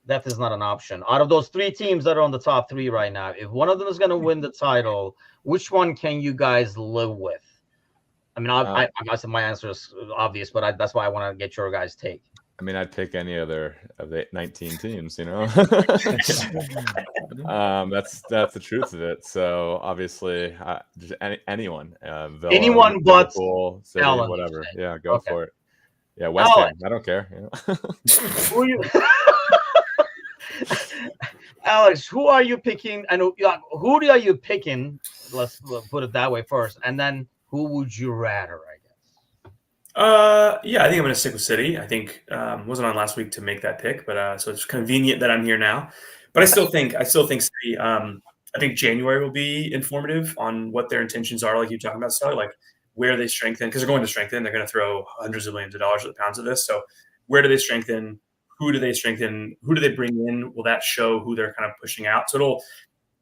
That is not an option. Out of those three teams that are on the top three right now, if one of them is going to win the title, which one can you guys live with? I mean, I my answer is obvious, but that's why I want to get your guys' take. I mean, I'd pick any other of the 19 teams, That's the truth of it. So obviously, just anyone, Villa, anyone but City, Alan, whatever. Yeah, go for it. Yeah, West Ham. I don't care. Who are you? Alex, who are you picking? And who are you picking? Let's put it that way first, and then who would you rather? I guess. Yeah, I think I'm going to stick with City. I think wasn't on last week to make that pick, but so it's convenient that I'm here now. But I still think City. I think January will be informative on what their intentions are, like you're talking about, Sally, like where they strengthen, because they're going to strengthen. They're going to throw hundreds of millions of dollars or pounds of this. So where do they strengthen? Who do they strengthen? Who do they bring in? Will that show who they're kind of pushing out? So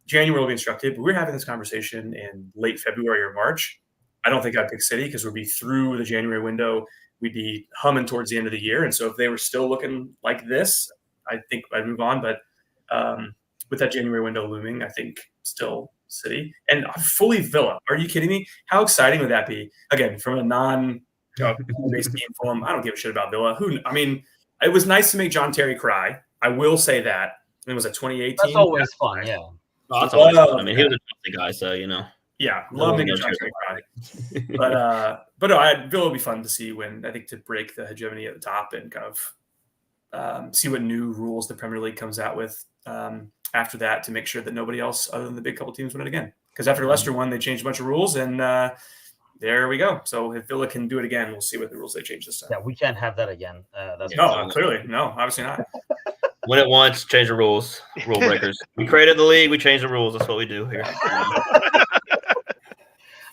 January will be instructive. But we're having this conversation in late February or March. I don't think I'd pick City because we'd be through the January window. We'd be humming towards the end of the year. And so if they were still looking like this, I think I'd move on. But with that January window looming, I think still City. And fully Villa. Are you kidding me? How exciting would that be? Again, from a non-based team form, I don't give a shit about Villa. It was nice to make John Terry cry. I will say that. It was a 2018. That's always fun, yeah. Oh, that's always fun. I mean, he was a Chelsea guy, so Yeah, love making John Terry cry. But no, Villa would be fun to see to break the hegemony at the top and kind of see what new rules the Premier League comes out with after that to make sure that nobody else other than the big couple teams win it again. Because after Leicester won, they changed a bunch of rules, and there we go. So if Villa can do it again, we'll see what the rules they change this time. Yeah, we can't have that again. That's No, clearly. No, obviously not. Win it once, change the rules. Rule breakers. We created the league. We change the rules. That's what we do here.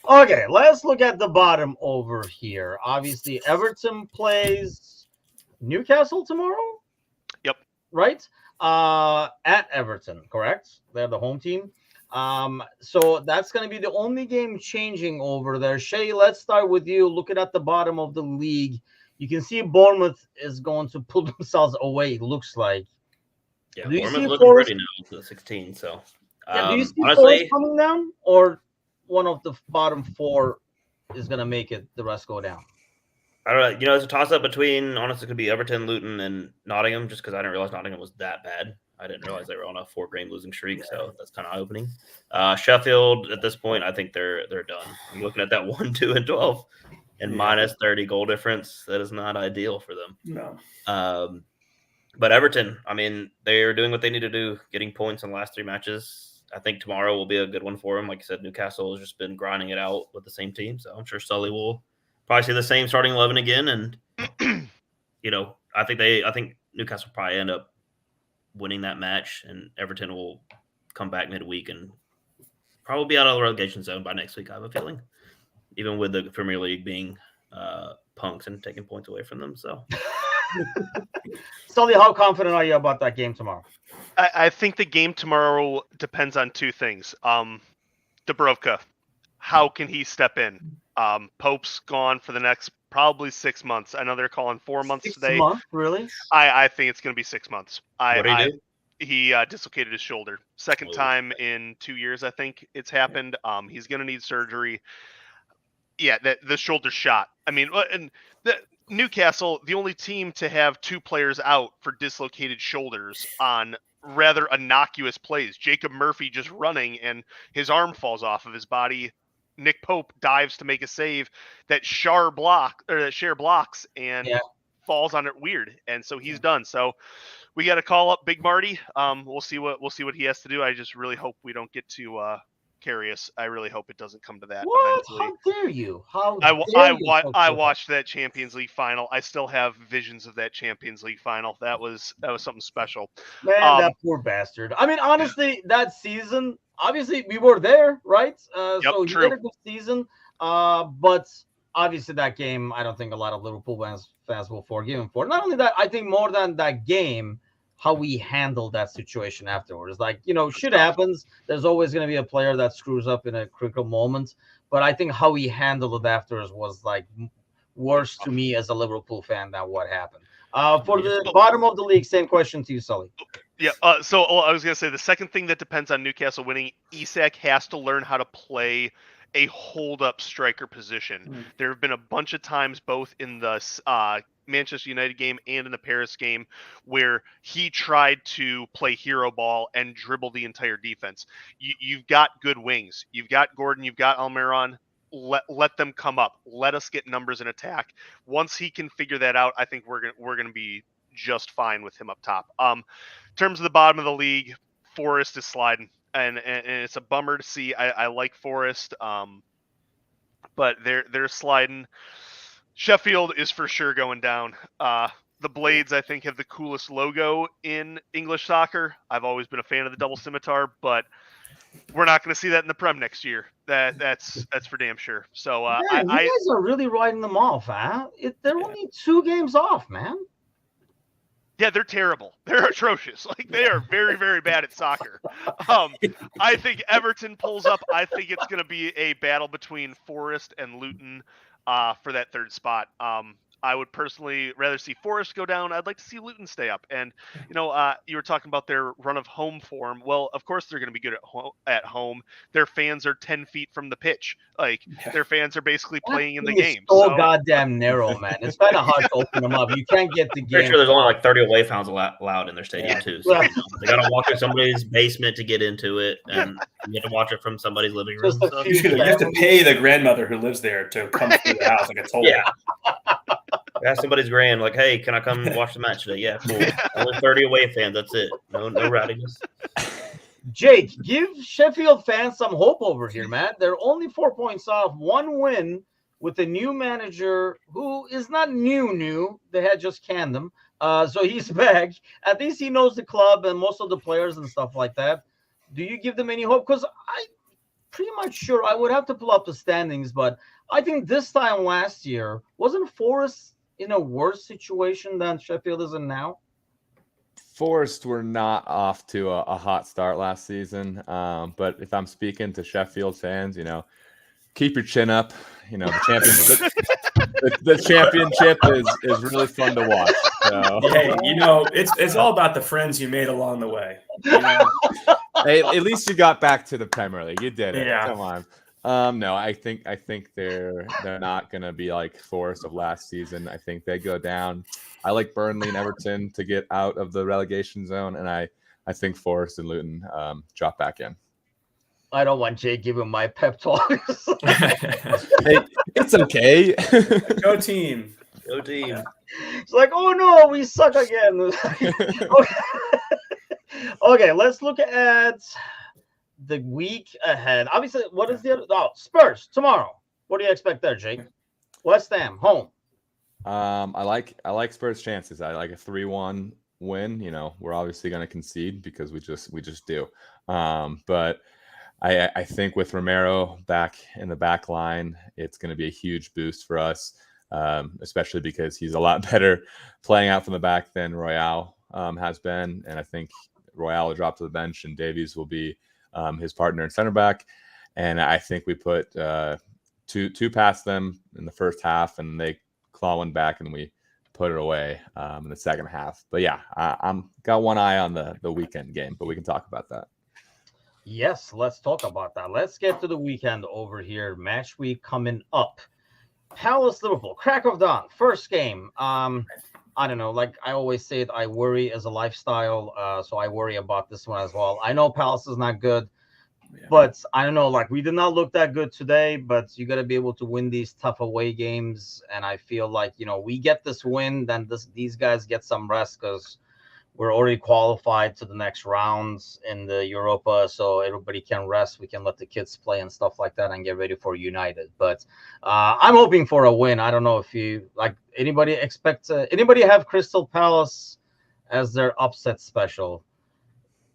Okay, let's look at the bottom over here. Obviously, Everton plays Newcastle tomorrow. Yep. Right? At Everton, correct? They're the home team. So that's going to be the only game changing over there. Shay, let's start with you. Looking at the bottom of the league, you can see Bournemouth is going to pull themselves away, it looks like. Yeah, Do you Bournemouth see looking Forest- pretty now to the 16. So, Yeah, do you see honestly, Forest coming down, or one of the bottom four is going to make it, the rest go down? I don't know. You know, it's a toss-up between, honestly, it could be Everton, Luton, and Nottingham, just because I didn't realize Nottingham was that bad. I didn't realize they were on a 4-game losing streak, so that's kind of eye-opening. Sheffield, at this point, I think they're done. I'm looking at that 1, 2, and 12, and minus 30 goal difference. That is not ideal for them. No. But Everton, I mean, they're doing what they need to do, getting points in the last 3 matches. I think tomorrow will be a good one for them. Like I said, Newcastle has just been grinding it out with the same team, so I'm sure Sully will probably see the same starting 11 again. And you know, I think Newcastle will probably end up winning that match, and Everton will come back midweek and probably be out of the relegation zone by next week. I have a feeling, even with the Premier League being punks and taking points away from them. So, Sully, how confident are you about that game tomorrow? I think the game tomorrow depends on 2 things. Dubrovka, how can he step in? Pope's gone for the next probably 6 months. I know they're calling 4 months 6 today. months, really? I think it's going to be 6 months. what do you do? He dislocated his shoulder. Second time in 2 years, I think it's happened. He's going to need surgery. Yeah, the shoulder shot. I mean, and Newcastle, the only team to have 2 players out for dislocated shoulders on rather innocuous plays. Jacob Murphy just running and his arm falls off of his body. Nick Pope dives to make a save that Cher blocks and falls on it weird, and so he's done. So we got to call up Big Marty. We'll see what he has to do. I just really hope we don't get to Karius. I really hope it doesn't come to that. What? Eventually. How dare you? I watched that Champions League final. I still have visions of that Champions League final. That was something special. Man, that poor bastard. I mean, honestly, that season, obviously we were there, right? So he did a good season. But obviously that game, I don't think a lot of Liverpool fans will forgive him for. Not only that, I think more than that game, how we handled that situation afterwards. Like, you know, shit happens. There's always going to be a player that screws up in a critical moment. But I think how he handled it afterwards was like worse to me as a Liverpool fan than what happened. For the bottom of the league, same question to you, Sully. Yeah. So I was going to say the second thing that depends on Newcastle winning, Isak has to learn how to play a hold-up striker position. There have been a bunch of times, both in the Manchester United game and in the Paris game, where he tried to play hero ball and dribble the entire defense. You've got good wings. You've got Gordon. You've got Almiron. Let them come up. Let us get numbers in attack. Once he can figure that out, I think we're gonna be just fine with him up top. In terms of the bottom of the league, Forest is sliding. And it's a bummer to see. I like Forest, but they're sliding. Sheffield is for sure going down. The Blades, I think, have the coolest logo in English soccer. I've always been a fan of the double scimitar, but we're not going to see that in the Prem next year. That's for damn sure. So you guys are really writing them off, huh? They're only 2 games off, man. Yeah, they're terrible. They're atrocious. Like, they are very, very bad at soccer. I think Everton pulls up. I think it's going to be a battle between Forest and Luton for that 3rd spot. I would personally rather see Forest go down. I'd like to see Luton stay up. And, you know, you were talking about their run of home form. Well, of course they're going to be good at home. Their fans are 10 feet from the pitch. Like, their fans are basically playing in the game. So goddamn narrow, man. It's kind of hard to open them up. You can't get the game. Pretty sure there's only like 30 away fans allowed in their stadium too. So you know, they got to walk through somebody's basement to get into it, and you have to watch it from somebody's living room. So. You have to pay the grandmother who lives there to come through the house like a toll. Yeah. Ask somebody's grand, like, hey, can I come watch the match today? Yeah, cool. Only 30 away fans. That's it. No rowdiness. Jake, give Sheffield fans some hope over here, man. They're only 4 points off, 1 win with a new manager who is not new. They had just canned him. So he's back. At least he knows the club and most of the players and stuff like that. Do you give them any hope? Because I pretty much sure I would have to pull up the standings, but I think this time last year wasn't Forest in a worse situation than Sheffield is in now. Forest were not off to a hot start last season, but if I'm speaking to Sheffield fans, keep your chin up. The championship, the championship is really fun to watch. So. Hey, it's all about the friends you made along the way. Hey, at least you got back to the Premier League. You did it. Yeah. Come on. No, I think they're not gonna be like Forest of last season. I think they go down. I like Burnley and Everton to get out of the relegation zone, and I think Forest and Luton drop back in. I don't want Jay giving my pep talks. Hey, it's okay. Go team. Go team. It's like, oh no, we suck again. Okay, let's look at the week ahead. Obviously, what is the other? Oh, Spurs tomorrow. What do you expect there, Jake? West Ham home. I like Spurs' chances. I like a 3-1 win. We're obviously going to concede because we just do. But I think with Romero back in the back line, it's going to be a huge boost for us, especially because he's a lot better playing out from the back than Royale has been. And I think Royale will drop to the bench and Davies will be his partner in center back. And I think we put two past them in the first half and they claw one back and we put it away in the second half. But yeah, I'm got one eye on the weekend game, but we can talk about that. Yes, let's talk about that. Let's get to the weekend over here. Match week coming up. Palace Liverpool, crack of dawn, first game. I don't know. Like I always say, I worry as a lifestyle, so I worry about this one as well. I know Palace is not good, but I don't know. Like we did not look that good today, but you got to be able to win these tough away games. And I feel like we get this win, then these guys get some rest because we're already qualified to the next rounds in the Europa, so everybody can rest. We can let the kids play and stuff like that and get ready for United. But I'm hoping for a win. I don't know if you anybody have Crystal Palace as their upset special?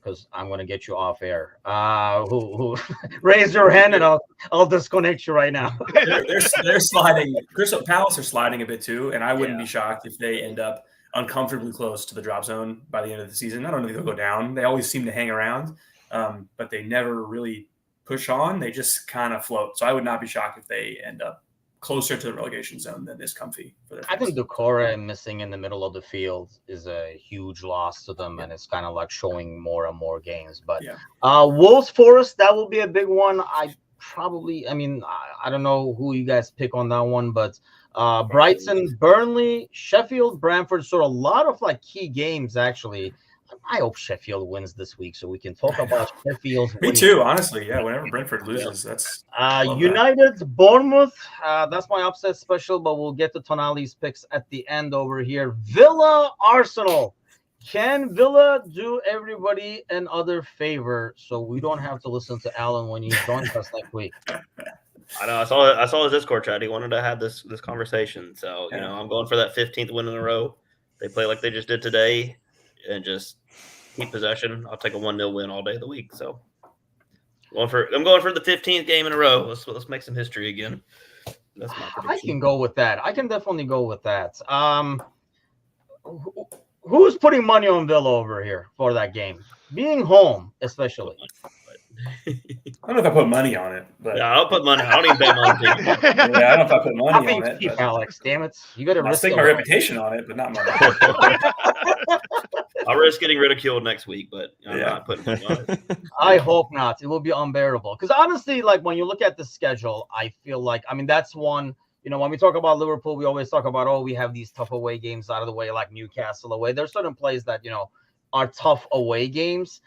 Because I'm going to get you off air. Who raise your hand and I'll disconnect you right now. They're sliding. Crystal Palace are sliding a bit too, and I wouldn't be shocked if they end up uncomfortably close to the drop zone by the end of the season. I don't think they'll go down. They always seem to hang around, but they never really push on. They just kind of float. So I would not be shocked if they end up closer to the relegation zone than is comfy for their fans. I think Decore missing in the middle of the field is a huge loss to them, and it's kind of like showing more and more games. But Wolves Forest, that will be a big one. I don't know who you guys pick on that one, but Brighton, Burnley, Sheffield, Brentford, so a lot of key games actually. I hope Sheffield wins this week so we can talk about Sheffield's Me too, honestly. Yeah, whenever Brentford loses, that's United, Bournemouth. That's my upset special, but we'll get to Tonali's picks at the end over here. Villa, Arsenal. Can Villa do everybody an other favor so we don't have to listen to Alan when he joins us next week? I know. I saw his Discord chat. He wanted to have this conversation. So I'm going for that 15th win in a row. They play like they just did today, and just keep possession. I'll take a 1-0 win all day of the week. So I'm going for the 15th game in a row. Let's make some history again. That's my prediction. I can go with that. I can definitely go with that. Who's putting money on Villa over here for that game? Being home, especially. I don't know if I put money on it, but yeah, I'll put money. I don't even bet money. I don't know if I put money on it. Cheap, Alex, damn it! You got to risk my reputation on it, but not money. I'll risk getting ridiculed next week, but I'm not putting money on it. I hope not. It will be unbearable. Because honestly, when you look at the schedule, I feel like that's one. When we talk about Liverpool, we always talk about we have these tough away games out of the way, like Newcastle away. There's certain plays that are tough away games.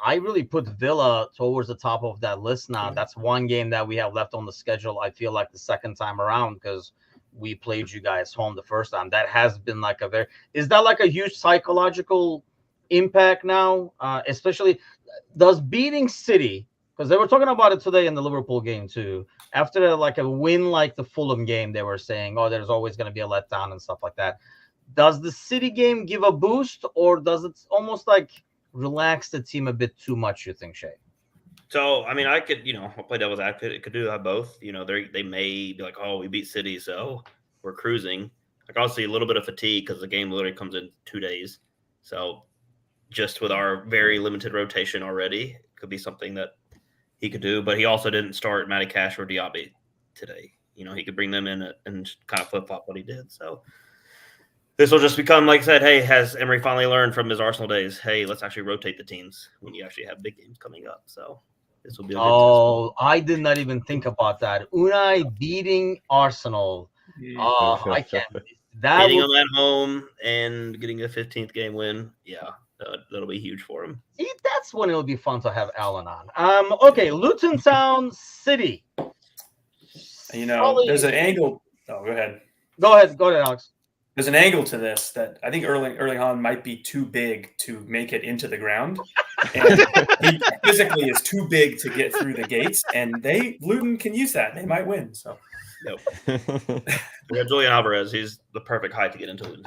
I really put Villa towards the top of that list now. That's one game that we have left on the schedule. I feel like the second time around because we played you guys home the first time. That has been is that a huge psychological impact now? Especially, does beating City because they were talking about it today in the Liverpool game too. After like a win like the Fulham game, they were saying, "Oh, there's always going to be a letdown and stuff like that." Does the City game give a boost, or does it almost like relax the team a bit too much? You think, Shay? So, I mean, I could, I'll play devil's advocate. It could do that both. They may be like, oh, we beat City, so we're cruising. Like, obviously, a little bit of fatigue because the game literally comes in 2 days. So, just with our very limited rotation already, could be something that he could do. But he also didn't start Matty Cash or Diaby today. He could bring them in and kind of flip flop what he did. So, this will just become, like I said, hey, has Emery finally learned from his Arsenal days? Hey, let's actually rotate the teams when you actually have big games coming up. So, this will be a good test. I did not even think about that. Unai beating Arsenal. I can't. Getting them at home and getting a 15th game win, that'll be huge for him. That's when it'll be fun to have Alan on. Okay, Luton Town City. There's an angle. Oh, go ahead. Go ahead, Alex. There's an angle to this that I think Erling Haaland might be too big to make it into the ground. And he physically is too big to get through the gates. And Luton can use that. They might win. So, nope. We have Julian Alvarez. He's the perfect height to get into Luton.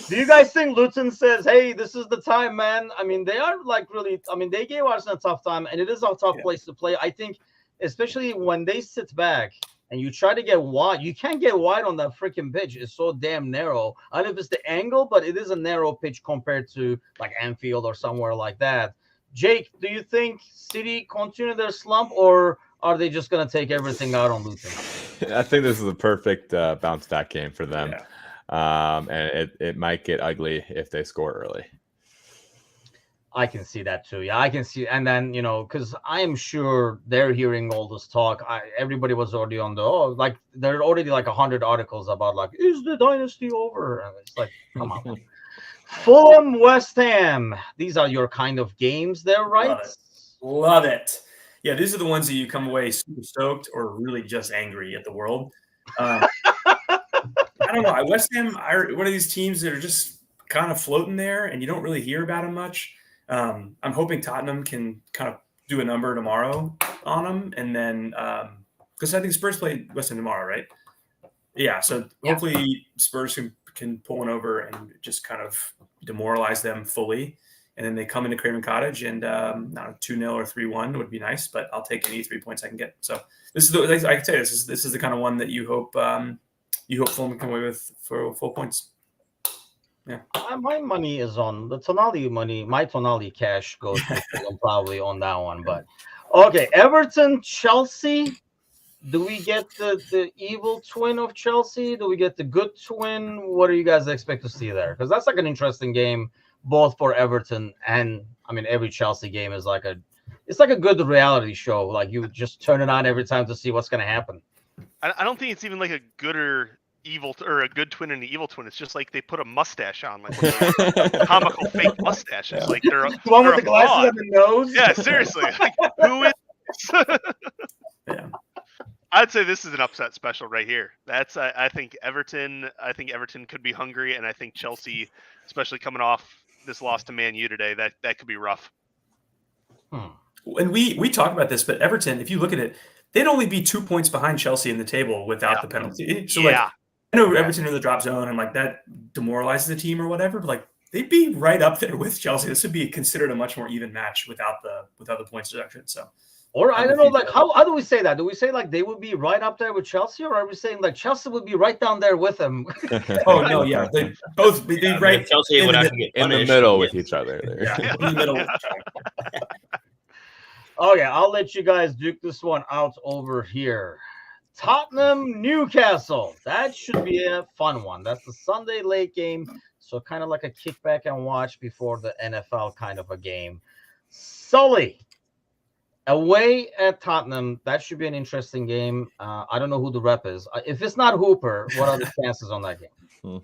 Do you guys think Luton says, hey, this is the time, man? I mean, they are like really, they gave Arsenal a tough time, and it is a tough place to play. I think, especially when they sit back, and you try to get wide, you can't get wide on that freaking pitch. It's so damn narrow. I don't know if it's the angle, but it is a narrow pitch compared to like Anfield or somewhere like that. Jake, do you think City continue their slump, or are they just going to take everything out on Luton? I think this is the perfect bounce back game for them. Yeah. And it might get ugly if they score early. I can see that too. Yeah, I can see. And then, because I am sure they're hearing all this talk. Everybody was already on there are already like 100 articles about like, is the dynasty over? And it's like, come on. Fulham, West Ham. These are your kind of games there, right? Love it. Yeah, these are the ones that you come away super stoked or really just angry at the world. I don't know. West Ham are one of these teams that are just kind of floating there, and you don't really hear about them much. I'm hoping Tottenham can kind of do a number tomorrow on them, and then because I think Spurs play West Ham tomorrow, right? Yeah, so hopefully Spurs can pull one over and just kind of demoralize them fully, and then they come into Craven Cottage and 2-0 or 3-1 would be nice, but I'll take any 3 points I can get. So this is I can say this is the kind of one that you hope Fulham can come away with for full points. Yeah, my money is on the Tonali money. My Tonali cash goes to Fulham probably on that one. But okay, Everton, Chelsea. Do we get the evil twin of Chelsea? Do we get the good twin? What do you guys expect to see there? Because that's like an interesting game, both for Everton and every Chelsea game is like it's like a good reality show. Like you just turn it on every time to see what's going to happen. I don't think it's even like a good or evil or a good twin and an evil twin. It's just like they put a mustache on, like comical fake mustaches. Like they're one with the glasses and the nose. Yeah, seriously. Like, who is this? Yeah. I'd say this is an upset special right here. That's I think Everton could be hungry, and I think Chelsea, especially coming off this loss to Man U today, that could be rough. And we talk about this, but Everton, if you look at it, they'd only be 2 points behind Chelsea in the table without the penalty. So I know Everton are in the drop zone and like that demoralizes the team or whatever, but like they'd be right up there with Chelsea. This would be considered a much more even match without the points deduction. So, or I don't know, like how do we say that? Do we say like they would be right up there with Chelsea, or are we saying like Chelsea would be right down there with them? Oh no, yeah, they both be right. Chelsea would actually get in the middle with each other. There. Yeah, in the middle. Okay, I'll let you guys duke this one out over here. Tottenham, Newcastle. That should be a fun one. That's the Sunday late game, so kind of like a kickback and watch before the NFL kind of a game. Sully, away at Tottenham. That should be an interesting game. I don't know who the rep is. If it's not Hooper, what are the chances on that game?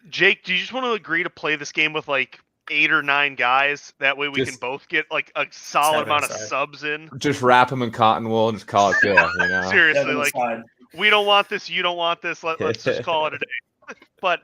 Jake, do you just want to agree to play this game with like 8 or 9 guys? That way we can both get like a solid amount of subs in. Just wrap them in cotton wool and just call it good. Seriously, like we don't want this, you don't want this. Let's just call it a day. But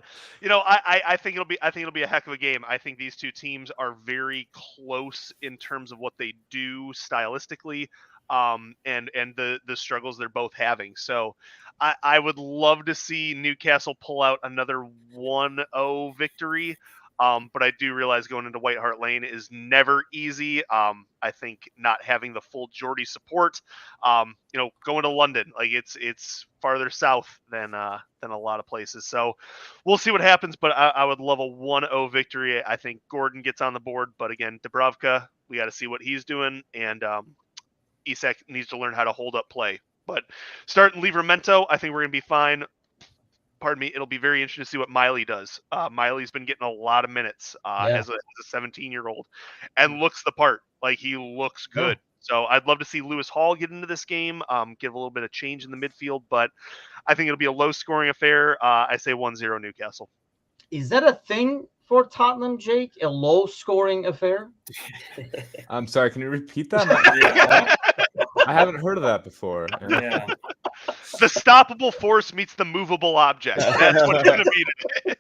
I think it'll be a heck of a game. I think these two teams are very close in terms of what they do stylistically, and the struggles they're both having. So I would love to see Newcastle pull out another 1-0 victory. But I do realize going into White Hart Lane is never easy. I think not having the full Geordie support, going to London, like it's farther south than a lot of places. So we'll see what happens. But I would love a 1-0 victory. I think Gordon gets on the board, but again, Dubravka, we got to see what he's doing, and Isak needs to learn how to hold up play. But starting Livramento, I think we're gonna be fine. Pardon me, it'll be very interesting to see what Miley does. Miley's been getting a lot of minutes as a 17-year-old and looks the part. Like, he looks good. So I'd love to see Lewis Hall get into this game, give a little bit of change in the midfield, but I think it'll be a low-scoring affair. I say 1-0 Newcastle. Is that a thing for Tottenham, Jake? A low-scoring affair? I'm sorry, can you repeat that? I haven't heard of that before. Yeah. The stoppable force meets the movable object. That's what it's going to be today.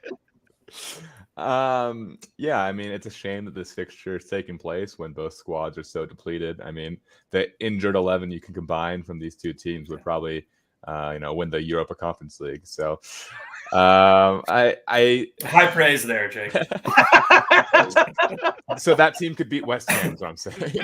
Yeah, I mean, it's a shame that this fixture is taking place when both squads are so depleted. I mean, the injured 11 you can combine from these two teams would probably, win the Europa Conference League. So, I high praise there, Jake. So that team could beat West Ham, is what I'm saying.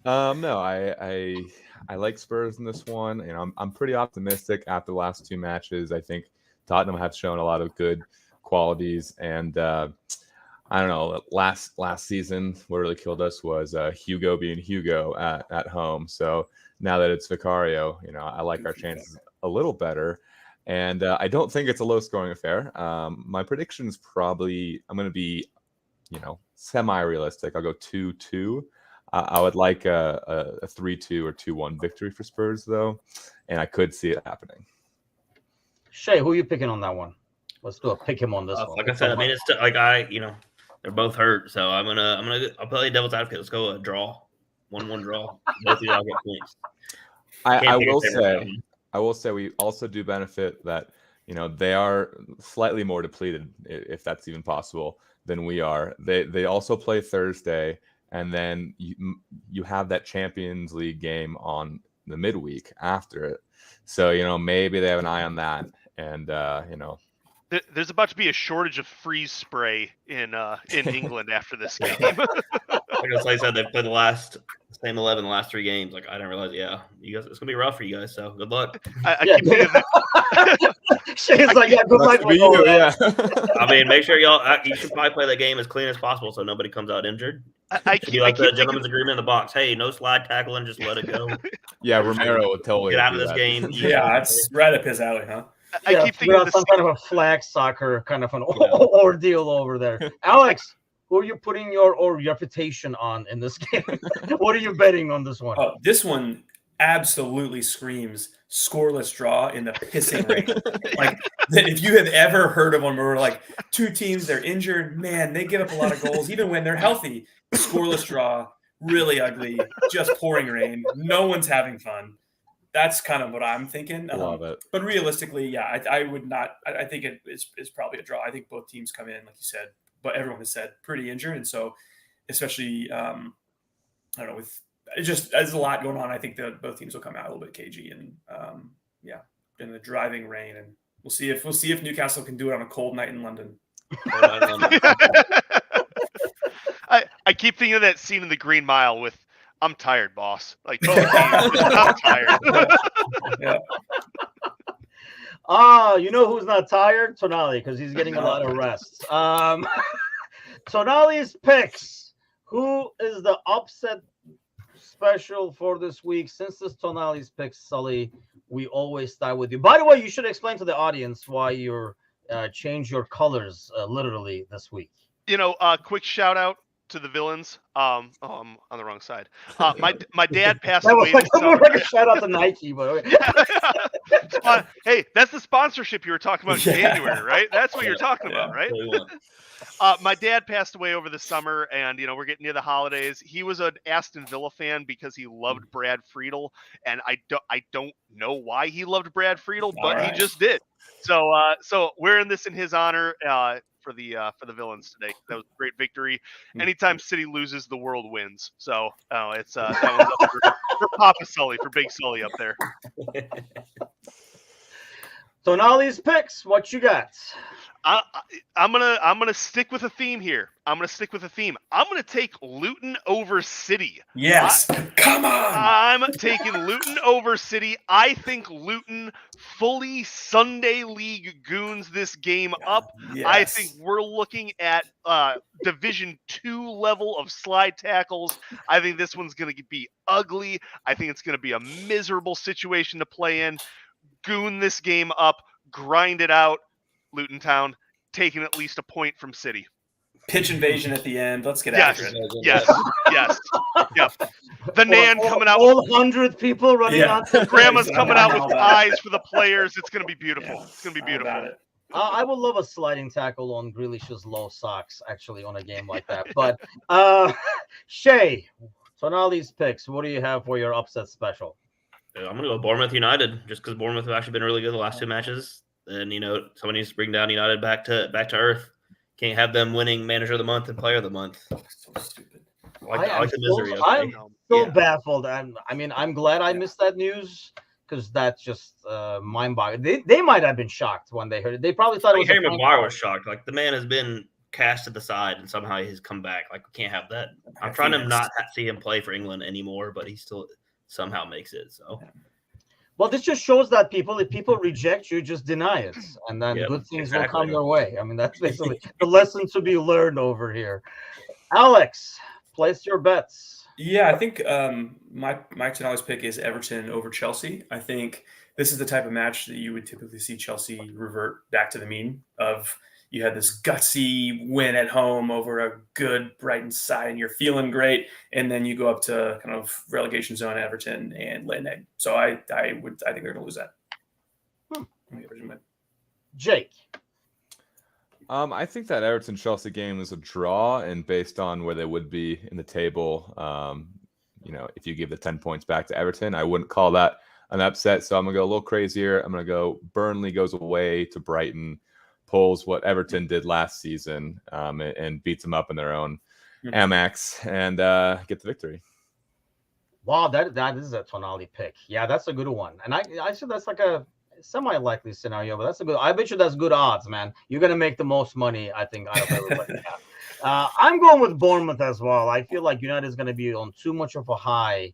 No, I like Spurs in this one. I'm pretty optimistic after the last two matches. I think Tottenham have shown a lot of good qualities, and I don't know. Last season, what really killed us was Hugo being Hugo at home. So now that it's Vicario, I like our chances a little better. And I don't think it's a low-scoring affair. My prediction is probably I'm going to be, semi-realistic. I'll go 2-2. I would like a 3-2 or 2-1 victory for Spurs, though, and I could see it happening. Shay, who are you picking on that one? Let's do a pick him on this one. Like I said, I mean, it's they're both hurt, so I'll play devil's advocate. Let's go a draw, 1-1 draw. Both of y'all get points. I will say we also do benefit that they are slightly more depleted, if that's even possible, than we are. They also play Thursday, and then you have that Champions League game on the midweek after it. So maybe they have an eye on that, and There's about to be a shortage of freeze spray in England after this game. Like I said, they've played the same 11 the last 3 games. Like, I didn't realize. Yeah, you guys, it's gonna be rough for you guys. So good luck. I keep thinking that. Shay's like, yeah, good luck. Yeah. I mean, make sure you should probably play that game as clean as possible so nobody comes out injured. I Should keep be like the thinking- gentleman's agreement in the box. Hey, no slide tackling, just let it go. Yeah, Romero would totally Get out of do this that. game. Yeah, it's right up his alley, huh? I keep thinking some kind of a flag soccer kind of an ordeal over there. Alex, who are you putting your reputation on in this game? What are you betting on this one? Oh, this one absolutely screams scoreless draw in the pissing rain. Like, if you have ever heard of one where we're like, two teams, they're injured, man, they give up a lot of goals even when they're healthy. Scoreless draw, really ugly, just pouring rain. No one's having fun. That's kind of what I'm thinking. Love it. But realistically, yeah, I would not. I think it's probably a draw. I think both teams come in, like you said, but everyone has said pretty injured, and so especially I don't know, with it just there's a lot going on. I think that both teams will come out a little bit cagey and in the driving rain, and we'll see if Newcastle can do it on a cold night in London. I keep thinking of that scene in The Green Mile with "I'm tired, boss." Like, both teams, I'm tired. Yeah. You know who's not tired? Tonali, because he's getting a lot of rest. Tonali's picks. Who is the upset special for this week? Since this Tonali's picks, Sully, we always start with you. By the way, you should explain to the audience why you're change your colors literally this week. Quick shout out. to the villains. I'm on the wrong side. My dad passed That away. was like, this like a shout out to Nike, but okay. Hey, that's the sponsorship you were talking about in Yeah. January, right? That's what you're talking about, right? What do you want? My dad passed away over the summer, and we're getting near the holidays. He was an Aston Villa fan because he loved Brad Friedel, and I don't know why he loved Brad Friedel, but he just did. So we're in this in his honor for the villains today. That was a great victory. Anytime City loses, the world wins. So it's that one's up for Papa Sully, for Big Sully up there. So now these picks, what you got? I'm gonna stick with a theme here. I'm gonna take Luton over City. Yes. Come on. I'm taking Luton over City. I think Luton fully Sunday League goons this game up. Yes. I think we're looking at Division 2 level of slide tackles. I think this one's going to be ugly. I think it's going to be a miserable situation to play in. Goon this game up, grind it out. Luton Town taking at least a point from City. Pitch invasion at the end. Let's get after it. Yes. Yep. The Nan coming out. All 100 people running out. Grandma's coming out with pies for the players. It's going to be beautiful. It's going to be beautiful. I would love a sliding tackle on Grealish's low socks, actually, on a game like that. But Shay, so now these picks, what do you have for your upset special? I'm going to go Bournemouth United, just because Bournemouth have actually been really good the last two matches. And, someone needs to bring down United back to earth. Can't have them winning Manager of the Month and Player of the Month. So stupid. I like the misery. I'm so baffled. I'm glad I missed that news, because that's just mind-boggling. They might have been shocked when they heard it. They probably thought it was Harry Maguire was shocked. Like, the man has been cast to the side, and somehow he's come back. Like, we can't have that. I'm trying to not see him play for England anymore, but he still somehow makes it. So. Well, this just shows that if people reject you, just deny it, and then good things will come your way. I mean, that's basically the lesson to be learned over here. Alex, place your bets. Yeah, I think Mike Tonali's pick is Everton over Chelsea. I think this is the type of match that you would typically see Chelsea revert back to the mean of. You had this gutsy win at home over a good Brighton side, and you're feeling great, and then you go up to kind of relegation zone Everton and lay an egg. So I think they're going to lose that. Jake, I think that Everton Chelsea game is a draw, and based on where they would be in the table, if you give the 10 points back to Everton, I wouldn't call that an upset. So I'm gonna go a little crazier. I'm gonna go Burnley goes away to Brighton, pulls what Everton did last season, and beats them up in their own Amex, and get the victory. Wow, that is a Tonali pick. Yeah, that's a good one. And I said that's like a semi-likely scenario, but that's a good. I bet you that's good odds, man. You're gonna make the most money, I think, out of everybody. I'm going with Bournemouth as well. I feel like United is gonna be on too much of a high.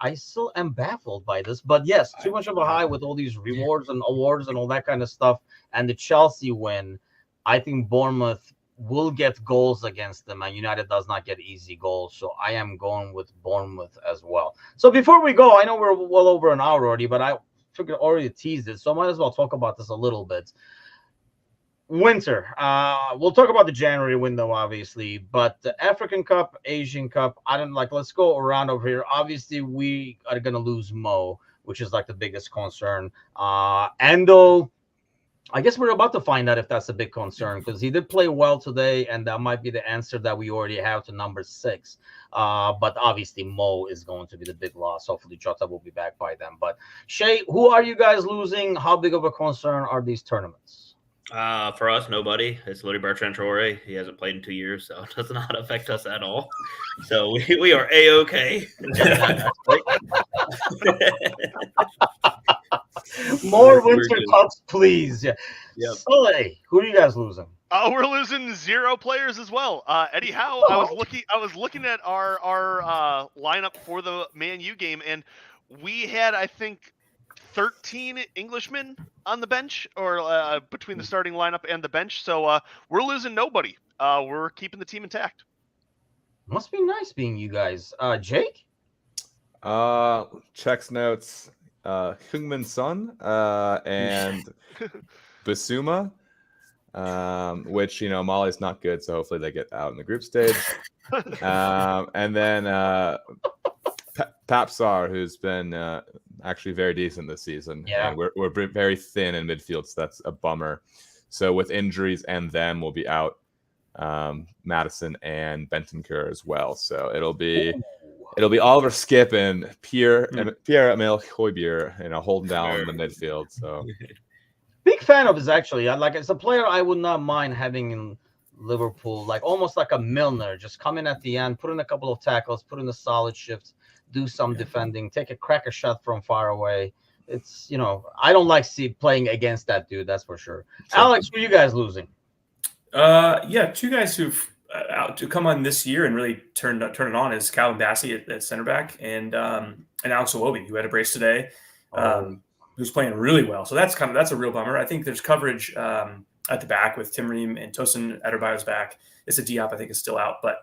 I still am baffled by this, but yes, too much of a high with all these rewards and awards and all that kind of stuff. And the Chelsea win, I think Bournemouth will get goals against them, and United does not get easy goals. So I am going with Bournemouth as well. So before we go, I know we're well over an hour already, but I already teased it, so I might as well talk about this a little bit. Winter. We'll talk about the January window, obviously, but the African Cup, Asian Cup, let's go around over here. Obviously, we are going to lose Mo, which is like the biggest concern. Endo, I guess we're about to find out if that's a big concern, because he did play well today, and that might be the answer that we already have to number 6. But obviously, Mo is going to be the big loss. Hopefully, Jota will be back by then. But Shay, who are you guys losing? How big of a concern are these tournaments? For us, nobody. It's literally Bertrand Traore. He hasn't played in 2 years, so it does not affect us at all. So we are A-okay. More winter cups, please. Yeah. Yep. Sully, who are you guys losing? We're losing 0 players as well. Eddie Howe, I was looking at our lineup for the Man U game, and we had, I think, 13 Englishmen on the bench, or between the starting lineup and the bench. So we're losing nobody. We're keeping the team intact. Must be nice being you guys. Jake? Checks notes. Heung-min Son and Basuma. which Mali's not good, so hopefully they get out in the group stage. And then Papsar, who's been actually very decent this season. Yeah. And we're very thin in midfield, so that's a bummer. So with injuries and them, we'll be out Madison and Bentancur as well. So it'll be Oliver Skip and Pierre-Emile Højbjerg, holding down the midfield. So big fan of his actually. It's a player I would not mind having in Liverpool, almost like a Milner, just come in at the end, put in a couple of tackles, put in a solid shift, do some defending, take a cracker shot from far away. It's I don't like playing against that dude, that's for sure. Alex, who are you guys losing? Two guys who've out to come on this year and really turn it on is Calvin Bassey at center back and Alex Iwobi, who had a brace today, who's playing really well. So that's a real bummer. I think there's coverage at the back with Tim Ream and Tosin Adebayo's back. It's a Diop, I think, is still out, but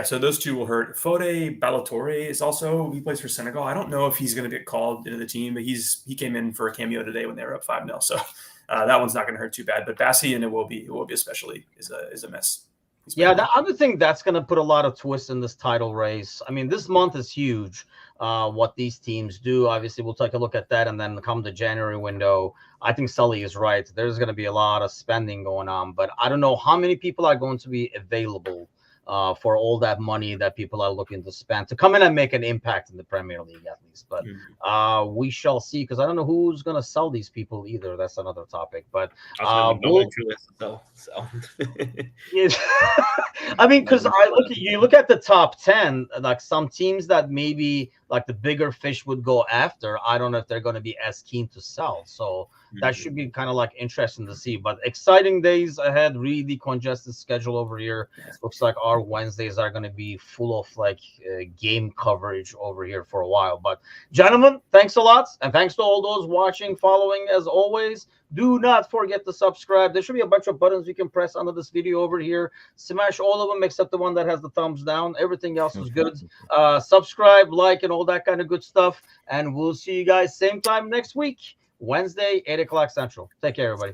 so those two will hurt. Fode Ballatore is he plays for Senegal. I don't know if he's going to get called into the team, but he came in for a cameo today when they were up 5-0. So that one's not going to hurt too bad. But Bassey and Iwobi especially is a miss. Yeah, the other thing that's going to put a lot of twists in this title race. I mean, this month is huge. What these teams do. Obviously, we'll take a look at that, and then come the January window. I think Sully is right. There's going to be a lot of spending going on, but I don't know how many people are going to be available for all that money that people are looking to spend to come in and make an impact in the Premier League, at least. But we shall see, because I don't know who's going to sell these people either. That's another topic. But I mean, because you look at the top 10, some teams that maybe the bigger fish would go after. I don't know if they're going to be as keen to sell. So that should be kind of interesting to see. But exciting days ahead. Really congested schedule over here. Looks like our Wednesdays are going to be full of game coverage over here for a while. But gentlemen, thanks a lot, and thanks to all those watching, following. As always, do not forget to subscribe. There should be a bunch of buttons you can press under this video over here. Smash all of them except the one that has the thumbs down. Everything else is good. Subscribe, like, and all that kind of good stuff. And we'll see you guys same time next week, Wednesday, 8 o'clock Central. Take care, everybody.